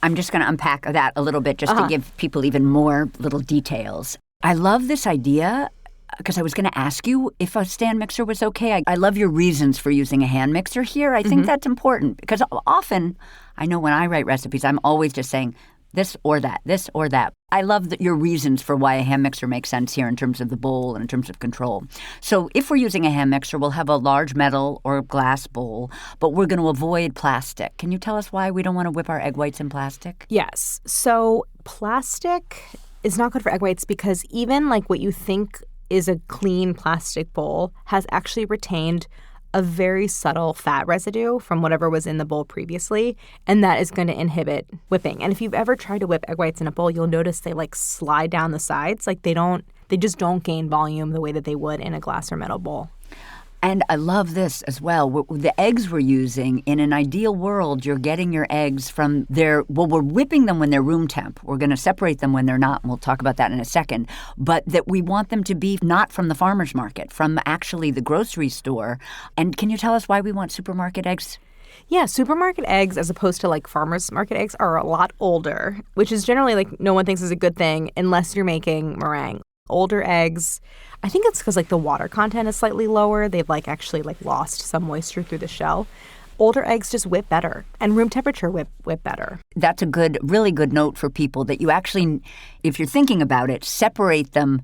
I'm just going to unpack that a little bit just to give people even more little details. I love this idea because I was going to ask you if a stand mixer was okay. I love your reasons for using a hand mixer here. I think that's important because often, I know when I write recipes, I'm always just saying this or that, this or that. I love your reasons for why a hand mixer makes sense here in terms of the bowl and in terms of control. So if we're using a hand mixer, we'll have a large metal or glass bowl, but we're going to avoid plastic. Can you tell us why we don't want to whip our egg whites in plastic? Yes. So plastic is not good for egg whites because even like what you think is a clean plastic bowl has actually retained a very subtle fat residue from whatever was in the bowl previously, and that is going to inhibit whipping. And if you've ever tried to whip egg whites in a bowl, you'll notice they like slide down the sides. Like they just don't gain volume the way that they would in a glass or metal bowl. And I love this as well. The eggs we're using, in an ideal world, you're getting your eggs from we're whipping them when they're room temp. We're going to separate them when they're not, and we'll talk about that in a second. But that we want them to be not from the farmer's market, from actually the grocery store. And can you tell us why we want supermarket eggs? Yeah, supermarket eggs as opposed to like farmer's market eggs are a lot older, which is generally like no one thinks is a good thing unless you're making meringue. Older eggs, I think it's because like the water content is slightly lower. They've like actually like lost some moisture through the shell. Older eggs just whip better, and room temperature whip better. That's a really good note for people that you actually, if you're thinking about it, separate them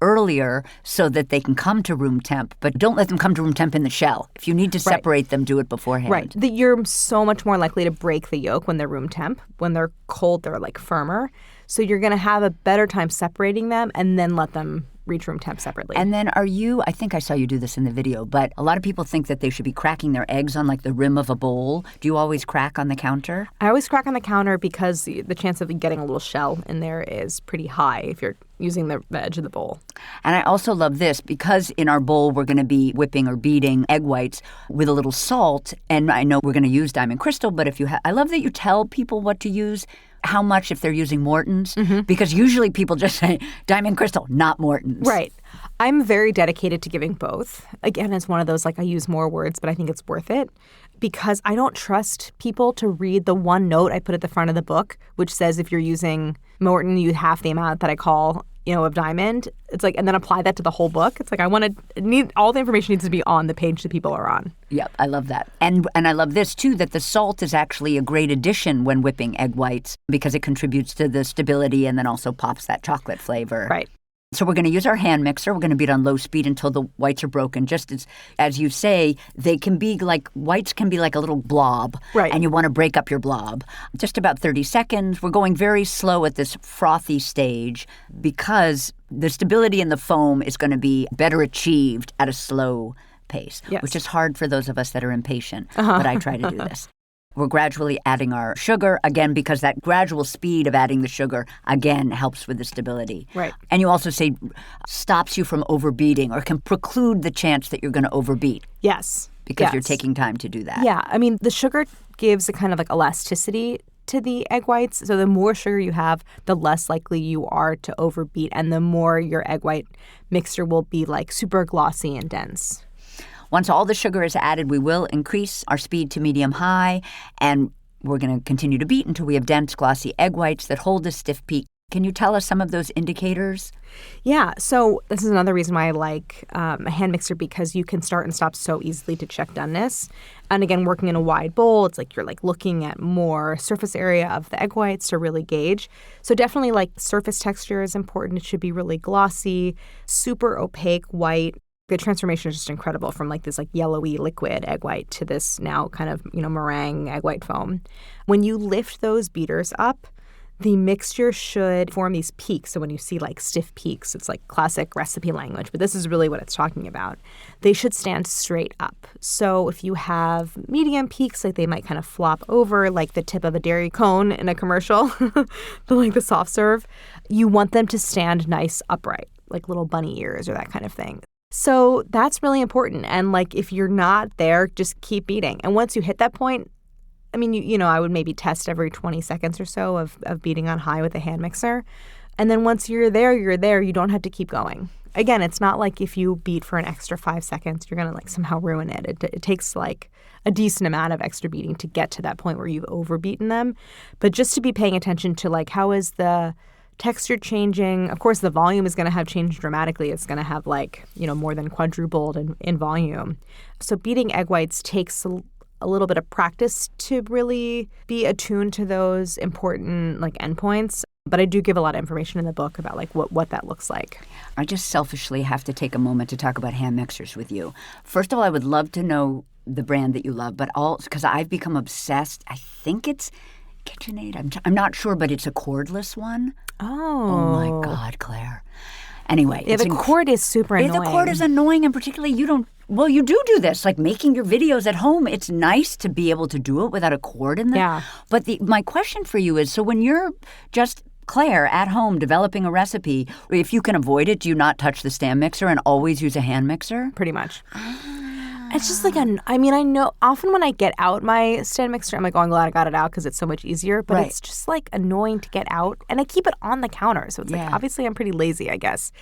earlier so that they can come to room temp, but don't let them come to room temp in the shell. If you need to separate them, do it beforehand. Right. You're so much more likely to break the yolk when they're room temp. When they're cold, they're like firmer. So you're going to have a better time separating them and then let them reach room temp separately. And then I think I saw you do this in the video, but a lot of people think that they should be cracking their eggs on like the rim of a bowl. Do you always crack on the counter? I always crack on the counter because the chance of getting a little shell in there is pretty high if you're using the edge of the bowl. And I also love this because in our bowl we're going to be whipping or beating egg whites with a little salt. And I know we're going to use Diamond Crystal, but I love that you tell people what to use. How much if they're using Morton's? Because usually people just say Diamond Crystal, not Morton's. Right. I'm very dedicated to giving both. Again, it's one of those, like, I use more words, but I think it's worth it because I don't trust people to read the one note I put at the front of the book, which says if you're using Morton, you half the amount that I call, of Diamond. It's like, and then apply that to the whole book. It's like all the information needs to be on the page that people are on. Yep, I love that. And I love this, too, that the salt is actually a great addition when whipping egg whites because it contributes to the stability and then also pops that chocolate flavor. Right. So we're going to use our hand mixer. We're going to beat on low speed until the whites are broken. Just as you say, whites can be like a little blob. Right. And you want to break up your blob. Just about 30 seconds. We're going very slow at this frothy stage because the stability in the foam is going to be better achieved at a slow pace, which is hard for those of us that are impatient. But I try to do this. We're gradually adding our sugar, again, because that gradual speed of adding the sugar, again, helps with the stability. Right. And you also say stops you from overbeating or can preclude the chance that you're going to overbeat. Yes. Because you're taking time to do that. Yeah. I mean, the sugar gives a kind of like elasticity to the egg whites. So the more sugar you have, the less likely you are to overbeat. And the more your egg white mixture will be like super glossy and dense. Once all the sugar is added, we will increase our speed to medium-high, and we're going to continue to beat until we have dense, glossy egg whites that hold a stiff peak. Can you tell us some of those indicators? Yeah, so this is another reason why I like a hand mixer because you can start and stop so easily to check doneness. And again, working in a wide bowl, it's like you're like looking at more surface area of the egg whites to really gauge. So definitely like surface texture is important. It should be really glossy, super opaque white. The transformation is just incredible from like this like yellowy liquid egg white to this now kind of, meringue egg white foam. When you lift those beaters up, the mixture should form these peaks. So when you see like stiff peaks, it's like classic recipe language, but this is really what it's talking about. They should stand straight up. So if you have medium peaks, like they might kind of flop over like the tip of a dairy cone in a commercial, like the soft serve, you want them to stand nice upright, like little bunny ears or that kind of thing. So that's really important. And like if you're not there, just keep beating. And once you hit that point, I mean, I would maybe test every 20 seconds or so of beating on high with a hand mixer. And then once you're there, you're there. You don't have to keep going. Again, it's not like if you beat for an extra 5 seconds, you're going to like somehow ruin it. It takes like a decent amount of extra beating to get to that point where you've overbeaten them. But just to be paying attention to like how is the texture changing. Of course, the volume is going to have changed dramatically. It's going to have like, more than quadrupled in volume. So beating egg whites takes a little bit of practice to really be attuned to those important like endpoints. But I do give a lot of information in the book about like what that looks like. I just selfishly have to take a moment to talk about hand mixers with you. First of all, I would love to know the brand that you love, but because I've become obsessed. I think it's KitchenAid. I'm not sure, but it's a cordless one. Oh my God, Claire. Anyway, yeah, the cord is super annoying. The cord is annoying, and particularly you do this, like making your videos at home. It's nice to be able to do it without a cord in them. Yeah. But my question for you is, so when you're just Claire at home developing a recipe, if you can avoid it, do you not touch the stand mixer and always use a hand mixer? Pretty much. It's just like, I know often when I get out my stand mixer, I'm like, oh, I'm glad I got it out because it's so much easier. But It's just like annoying to get out. And I keep it on the counter. So it's like, obviously I'm pretty lazy, I guess.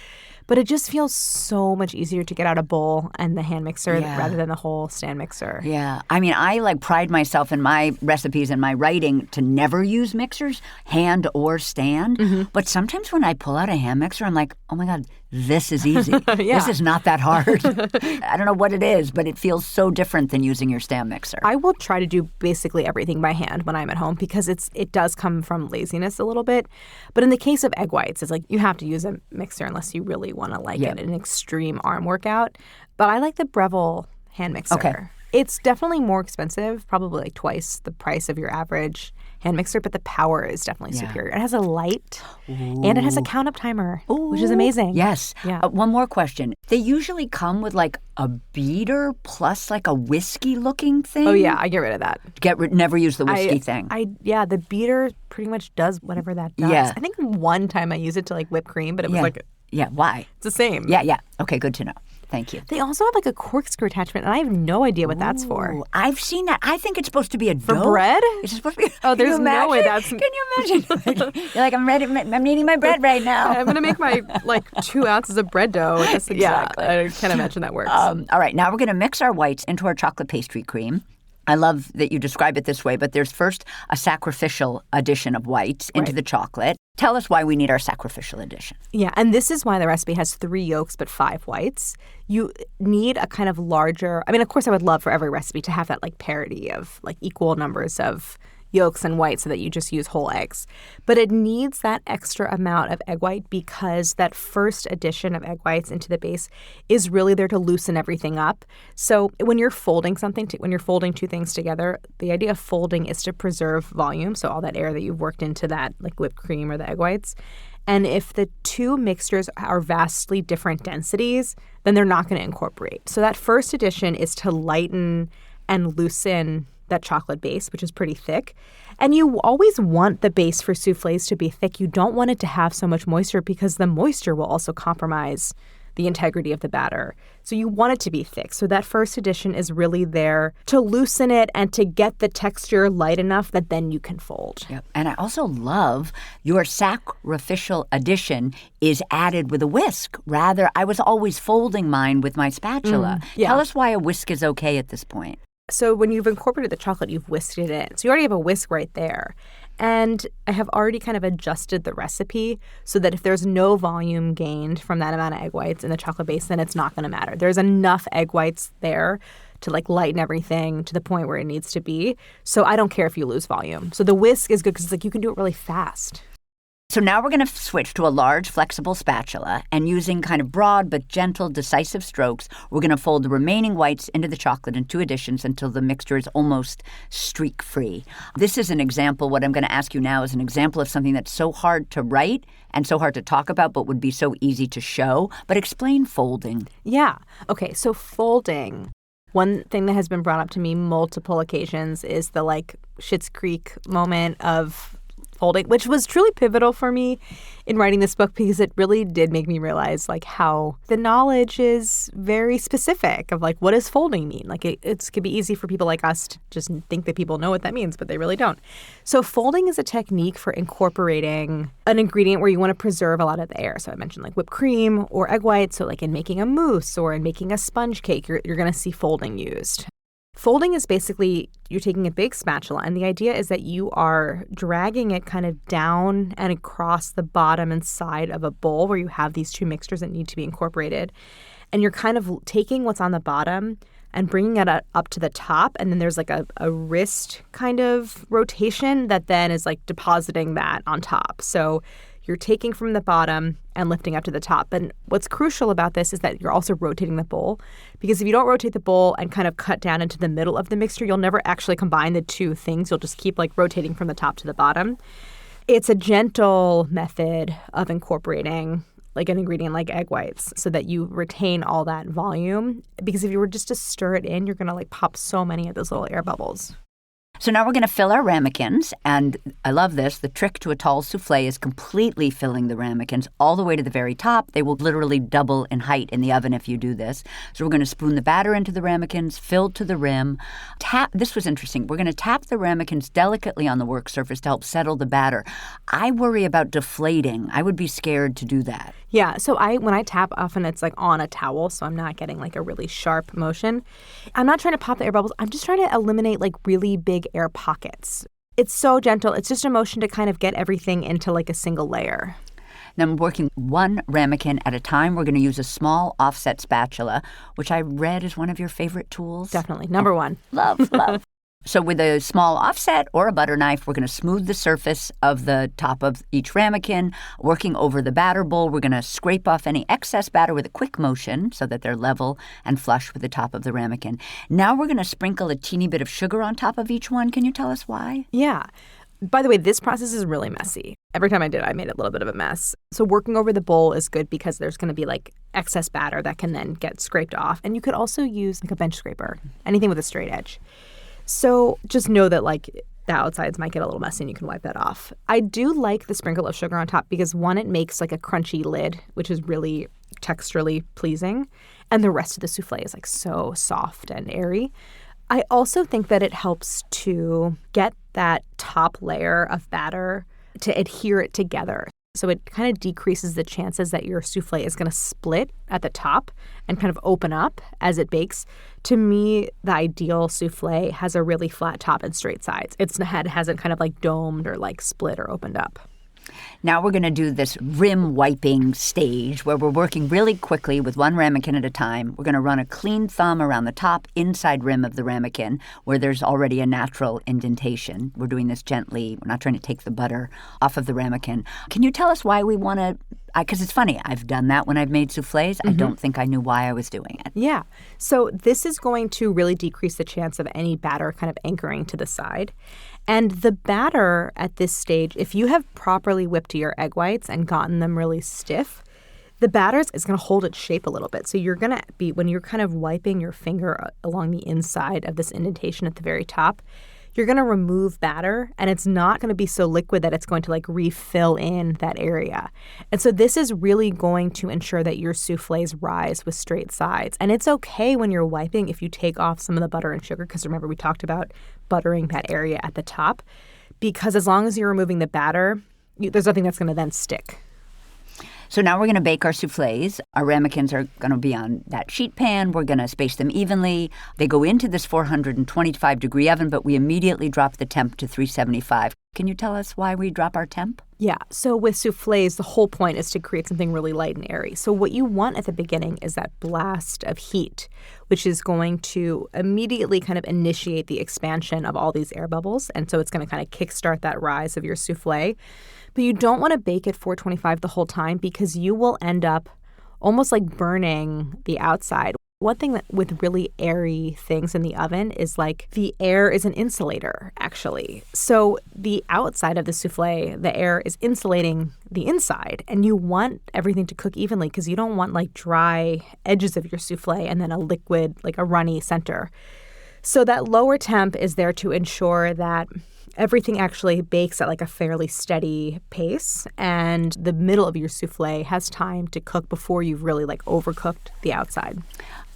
But it just feels so much easier to get out a bowl and the hand mixer rather than the whole stand mixer. Yeah. I mean, I like pride myself in my recipes and my writing to never use mixers, hand or stand. Mm-hmm. But sometimes when I pull out a hand mixer, I'm like, oh my God, this is easy. This is not that hard. I don't know what it is, but it feels so different than using your stand mixer. I will try to do basically everything by hand when I'm at home because it does come from laziness a little bit. But in the case of egg whites, it's like you have to use a mixer unless you really want to get an extreme arm workout. But I like the Breville hand mixer. Okay. It's definitely more expensive, probably like twice the price of your average hand mixer, but the power is definitely superior. It has a light and it has a count-up timer, which is amazing. Yes. Yeah. One more question. They usually come with like a beater plus like a whiskey-looking thing? Oh, yeah. I get rid of that. Never use the whiskey thing. The beater pretty much does whatever that does. Yeah. I think one time I used it to like whip cream, but it was like... Yeah, why? It's the same. Yeah. Okay, good to know. Thank you. They also have like a corkscrew attachment, and I have no idea what that's for. I've seen that. I think it's supposed to be a dough. For bread? It's supposed to be. Oh, there's no way that's... Can you imagine? You're like, I'm ready. I'm eating my bread right now. I'm going to make my 2 ounces of bread dough. Exactly. Yeah, I can't imagine that works. All right, now we're going to mix our whites into our chocolate pastry cream. I love that you describe it this way, but there's first a sacrificial addition of whites into the chocolate. Tell us why we need our sacrificial addition. Yeah, and this is why the recipe has 3 yolks but 5 whites. You need a kind of larger... I mean, of course, I would love for every recipe to have that like parity of like equal numbers of yolks and whites so that you just use whole eggs. But it needs that extra amount of egg white because that first addition of egg whites into the base is really there to loosen everything up. So when you're folding when you're folding 2 things together, the idea of folding is to preserve volume, so all that air that you've worked into that like whipped cream or the egg whites. And if the 2 mixtures are vastly different densities, then they're not going to incorporate. So that first addition is to lighten and loosen that chocolate base, which is pretty thick. And you always want the base for soufflés to be thick. You don't want it to have so much moisture because the moisture will also compromise the integrity of the batter. So you want it to be thick. So that first addition is really there to loosen it and to get the texture light enough that then you can fold. Yep. And I also love your sacrificial addition is added with a whisk. Rather, I was always folding mine with my spatula. Tell us why a whisk is okay at this point. So when you've incorporated the chocolate, you've whisked it in. So you already have a whisk right there. And I have already kind of adjusted the recipe so that if there's no volume gained from that amount of egg whites in the chocolate base, then it's not going to matter. There's enough egg whites there to like lighten everything to the point where it needs to be. So I don't care if you lose volume. So the whisk is good because it's like you can do it really fast. So now we're going to switch to a large, flexible spatula, and using kind of broad but gentle, decisive strokes, we're going to fold the remaining whites into the chocolate in 2 additions until the mixture is almost streak-free. This is an example. What I'm going to ask you now is an example of something that's so hard to write and so hard to talk about, but would be so easy to show. But explain folding. Yeah. Okay, so folding. One thing that has been brought up to me multiple occasions is the like Schitt's Creek moment of folding, which was truly pivotal for me in writing this book because it really did make me realize like how the knowledge is very specific of like what does folding mean? Like it could be easy for people like us to just think that people know what that means, but they really don't. So folding is a technique for incorporating an ingredient where you want to preserve a lot of the air. So I mentioned like whipped cream or egg whites. So like in making a mousse or in making a sponge cake, you're going to see folding used. Folding is basically you're taking a big spatula, and the idea is that you are dragging it kind of down and across the bottom and side of a bowl where you have these two mixtures that need to be incorporated. And you're kind of taking what's on the bottom and bringing it up to the top, and then there's like a wrist kind of rotation that then is like depositing that on top. So you're taking from the bottom and lifting up to the top. And what's crucial about this is that you're also rotating the bowl, because if you don't rotate the bowl and kind of cut down into the middle of the mixture, you'll never actually combine the two things. You'll just keep like rotating from the top to the bottom. It's a gentle method of incorporating like an ingredient like egg whites so that you retain all that volume, because if you were just to stir it in, you're going to like pop so many of those little air bubbles. So now we're going to fill our ramekins, and I love this. The trick to a tall souffle is completely filling the ramekins all the way to the very top. They will literally double in height in the oven if you do this. So we're going to spoon the batter into the ramekins, filled to the rim. This was interesting. We're going to tap the ramekins delicately on the work surface to help settle the batter. I worry about deflating. I would be scared to do that. Yeah, so when I tap, often it's like on a towel, so I'm not getting like a really sharp motion. I'm not trying to pop the air bubbles. I'm just trying to eliminate like really big air pockets. It's so gentle. It's just a motion to kind of get everything into like a single layer. Then we're working one ramekin at a time. We're going to use a small offset spatula, which I read is one of your favorite tools. Definitely. Number one. Love. So with a small offset or a butter knife, we're going to smooth the surface of the top of each ramekin. Working over the batter bowl, we're going to scrape off any excess batter with a quick motion so that they're level and flush with the top of the ramekin. Now we're going to sprinkle a teeny bit of sugar on top of each one. Can you tell us why? Yeah. By the way, this process is really messy. Every time I did it, I made a little bit of a mess. So working over the bowl is good because there's going to be like excess batter that can then get scraped off. And you could also use like a bench scraper, anything with a straight edge. So just know that like the outsides might get a little messy and you can wipe that off. I do like the sprinkle of sugar on top because one, it makes like a crunchy lid, which is really texturally pleasing. And the rest of the souffle is like so soft and airy. I also think that it helps to get that top layer of batter to adhere it together. So it kind of decreases the chances that your souffle is going to split at the top and kind of open up as it bakes. To me, the ideal souffle has a really flat top and straight sides. Its head hasn't kind of like domed or like split or opened up. Now we're going to do this rim wiping stage where we're working really quickly with one ramekin at a time. We're going to run a clean thumb around the top inside rim of the ramekin where there's already a natural indentation. We're doing this gently. We're not trying to take the butter off of the ramekin. Can you tell us why we want to? Because it's funny, I've done that when I've made souffles. I don't think I knew why I was doing it. Yeah. So this is going to really decrease the chance of any batter kind of anchoring to the side. And the batter at this stage, if you have properly whipped your egg whites and gotten them really stiff, the batter is going to hold its shape a little bit. So you're going to be, when you're kind of wiping your finger along the inside of this indentation at the very top, you're going to remove batter, and it's not going to be so liquid that it's going to like refill in that area. And so this is really going to ensure that your souffles rise with straight sides. And it's okay when you're wiping if you take off some of the butter and sugar, because remember we talked about buttering that area at the top, because as long as you're removing the batter, there's nothing that's going to then stick. So now we're going to bake our souffles. Our ramekins are going to be on that sheet pan. We're going to space them evenly. They go into this 425-degree oven, but we immediately drop the temp to 375. Can you tell us why we drop our temp? Yeah. So with souffles, the whole point is to create something really light and airy. So what you want at the beginning is that blast of heat, which is going to immediately kind of initiate the expansion of all these air bubbles. And so it's going to kind of kickstart that rise of your souffle. But you don't want to bake at 425 the whole time because you will end up almost like burning the outside. One thing that with really airy things in the oven is like the air is an insulator, actually. So the outside of the souffle, the air is insulating the inside. And you want everything to cook evenly because you don't want like dry edges of your souffle and then a liquid, like a runny center. So that lower temp is there to ensure that everything actually bakes at like a fairly steady pace, and the middle of your souffle has time to cook before you've really like overcooked the outside.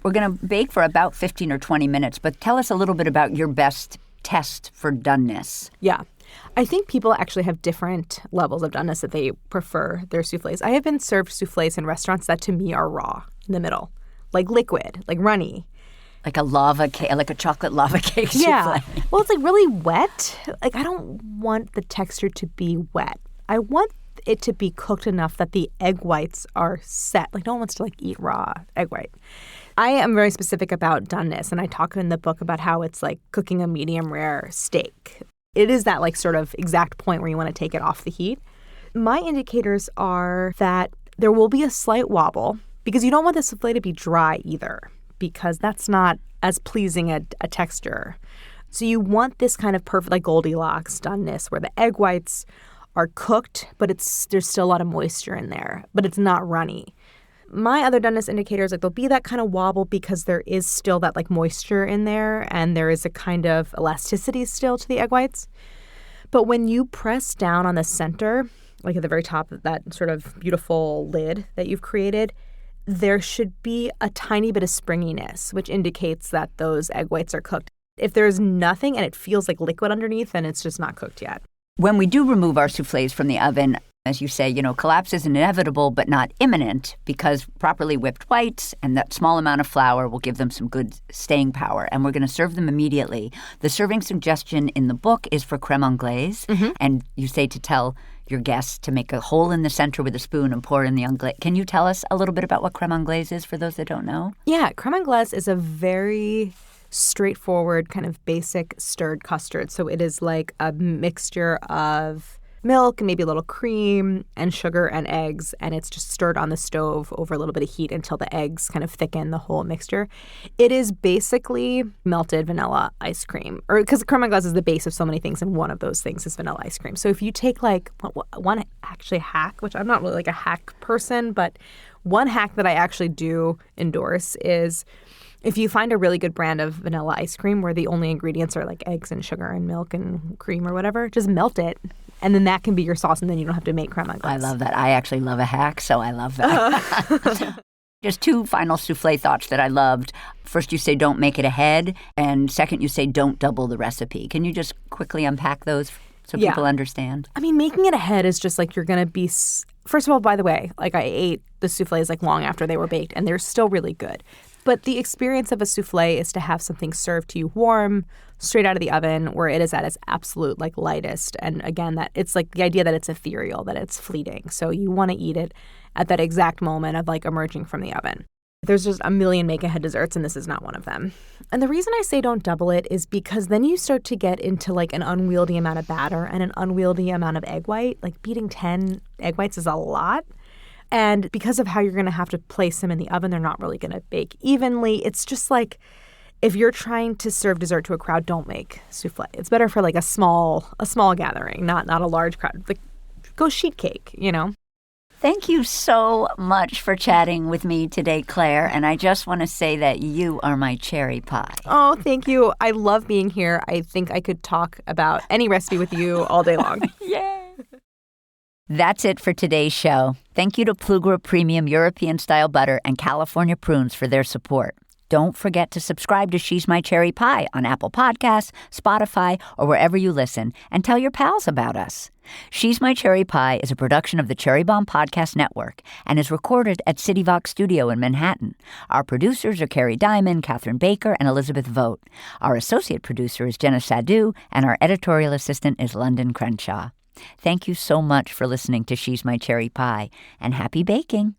We're going to bake for about 15 or 20 minutes, but tell us a little bit about your best test for doneness. Yeah. I think people actually have different levels of doneness that they prefer their souffles. I have been served souffles in restaurants that to me are raw in the middle, like liquid, like runny. Like a lava cake, like a chocolate lava cake souffle. Yeah. Well, it's like really wet. Like I don't want the texture to be wet. I want it to be cooked enough that the egg whites are set. Like no one wants to like eat raw egg white. I am very specific about doneness, and I talk in the book about how it's like cooking a medium rare steak. It is that like sort of exact point where you want to take it off the heat. My indicators are that there will be a slight wobble because you don't want the souffle to be dry either, because that's not as pleasing a texture. So you want this kind of perfect, like Goldilocks doneness, where the egg whites are cooked, but there's still a lot of moisture in there, but it's not runny. My other doneness indicators, like there'll be that kind of wobble because there is still that like moisture in there, and there is a kind of elasticity still to the egg whites. But when you press down on the center, like at the very top of that sort of beautiful lid that you've created, there should be a tiny bit of springiness, which indicates that those egg whites are cooked. If there's nothing and it feels like liquid underneath, then it's just not cooked yet. When we do remove our souffles from the oven, as you say, collapse is inevitable but not imminent because properly whipped whites and that small amount of flour will give them some good staying power. And we're going to serve them immediately. The serving suggestion in the book is for crème anglaise. Mm-hmm. And you say to tell your guests to make a hole in the center with a spoon and pour in the anglaise. Can you tell us a little bit about what crème anglaise is for those that don't know? Yeah, crème anglaise is a very straightforward kind of basic stirred custard. So it is like a mixture of milk and maybe a little cream and sugar and eggs, and it's just stirred on the stove over a little bit of heat until the eggs kind of thicken the whole mixture. It is basically melted vanilla ice cream, or because crème anglaise is the base of so many things, and one of those things is vanilla ice cream. So if you take like one actually hack, which I'm not really like a hack person, but one hack that I actually do endorse is if you find a really good brand of vanilla ice cream where the only ingredients are like eggs and sugar and milk and cream or whatever, just melt it. And then that can be your sauce, and then you don't have to make crème anglaise. I love that. I actually love a hack, so I love that. Just two final souffle thoughts that I loved. First, you say don't make it ahead, and second, you say don't double the recipe. Can you just quickly unpack those so people understand? I mean, making it ahead is just like you're going to be... First of all, by the way, like I ate the soufflés like long after they were baked, and they're still really good. But the experience of a souffle is to have something served to you warm, straight out of the oven, where it is at its absolute like lightest. And again, that it's like the idea that it's ethereal, that it's fleeting. So you want to eat it at that exact moment of like emerging from the oven. There's just a million make-ahead desserts, and this is not one of them. And the reason I say don't double it is because then you start to get into like an unwieldy amount of batter and an unwieldy amount of egg white. Like beating 10 egg whites is a lot. And because of how you're going to have to place them in the oven, they're not really going to bake evenly. It's just like if you're trying to serve dessert to a crowd, don't make souffle. It's better for like a small gathering, not a large crowd. Like go sheet cake, Thank you so much for chatting with me today, Claire. And I just want to say that you are my cherry pie. Oh, thank you. I love being here. I think I could talk about any recipe with you all day long. Yay! That's it for today's show. Thank you to Plugra Premium European-style butter and California prunes for their support. Don't forget to subscribe to She's My Cherry Pie on Apple Podcasts, Spotify, or wherever you listen, and tell your pals about us. She's My Cherry Pie is a production of the Cherry Bomb Podcast Network and is recorded at CityVox Studio in Manhattan. Our producers are Kerry Diamond, Catherine Baker, and Elizabeth Vogt. Our associate producer is Jenna Sadhu, and our editorial assistant is Londyn Crenshaw. Thank you so much for listening to She's My Cherry Pie, and happy baking.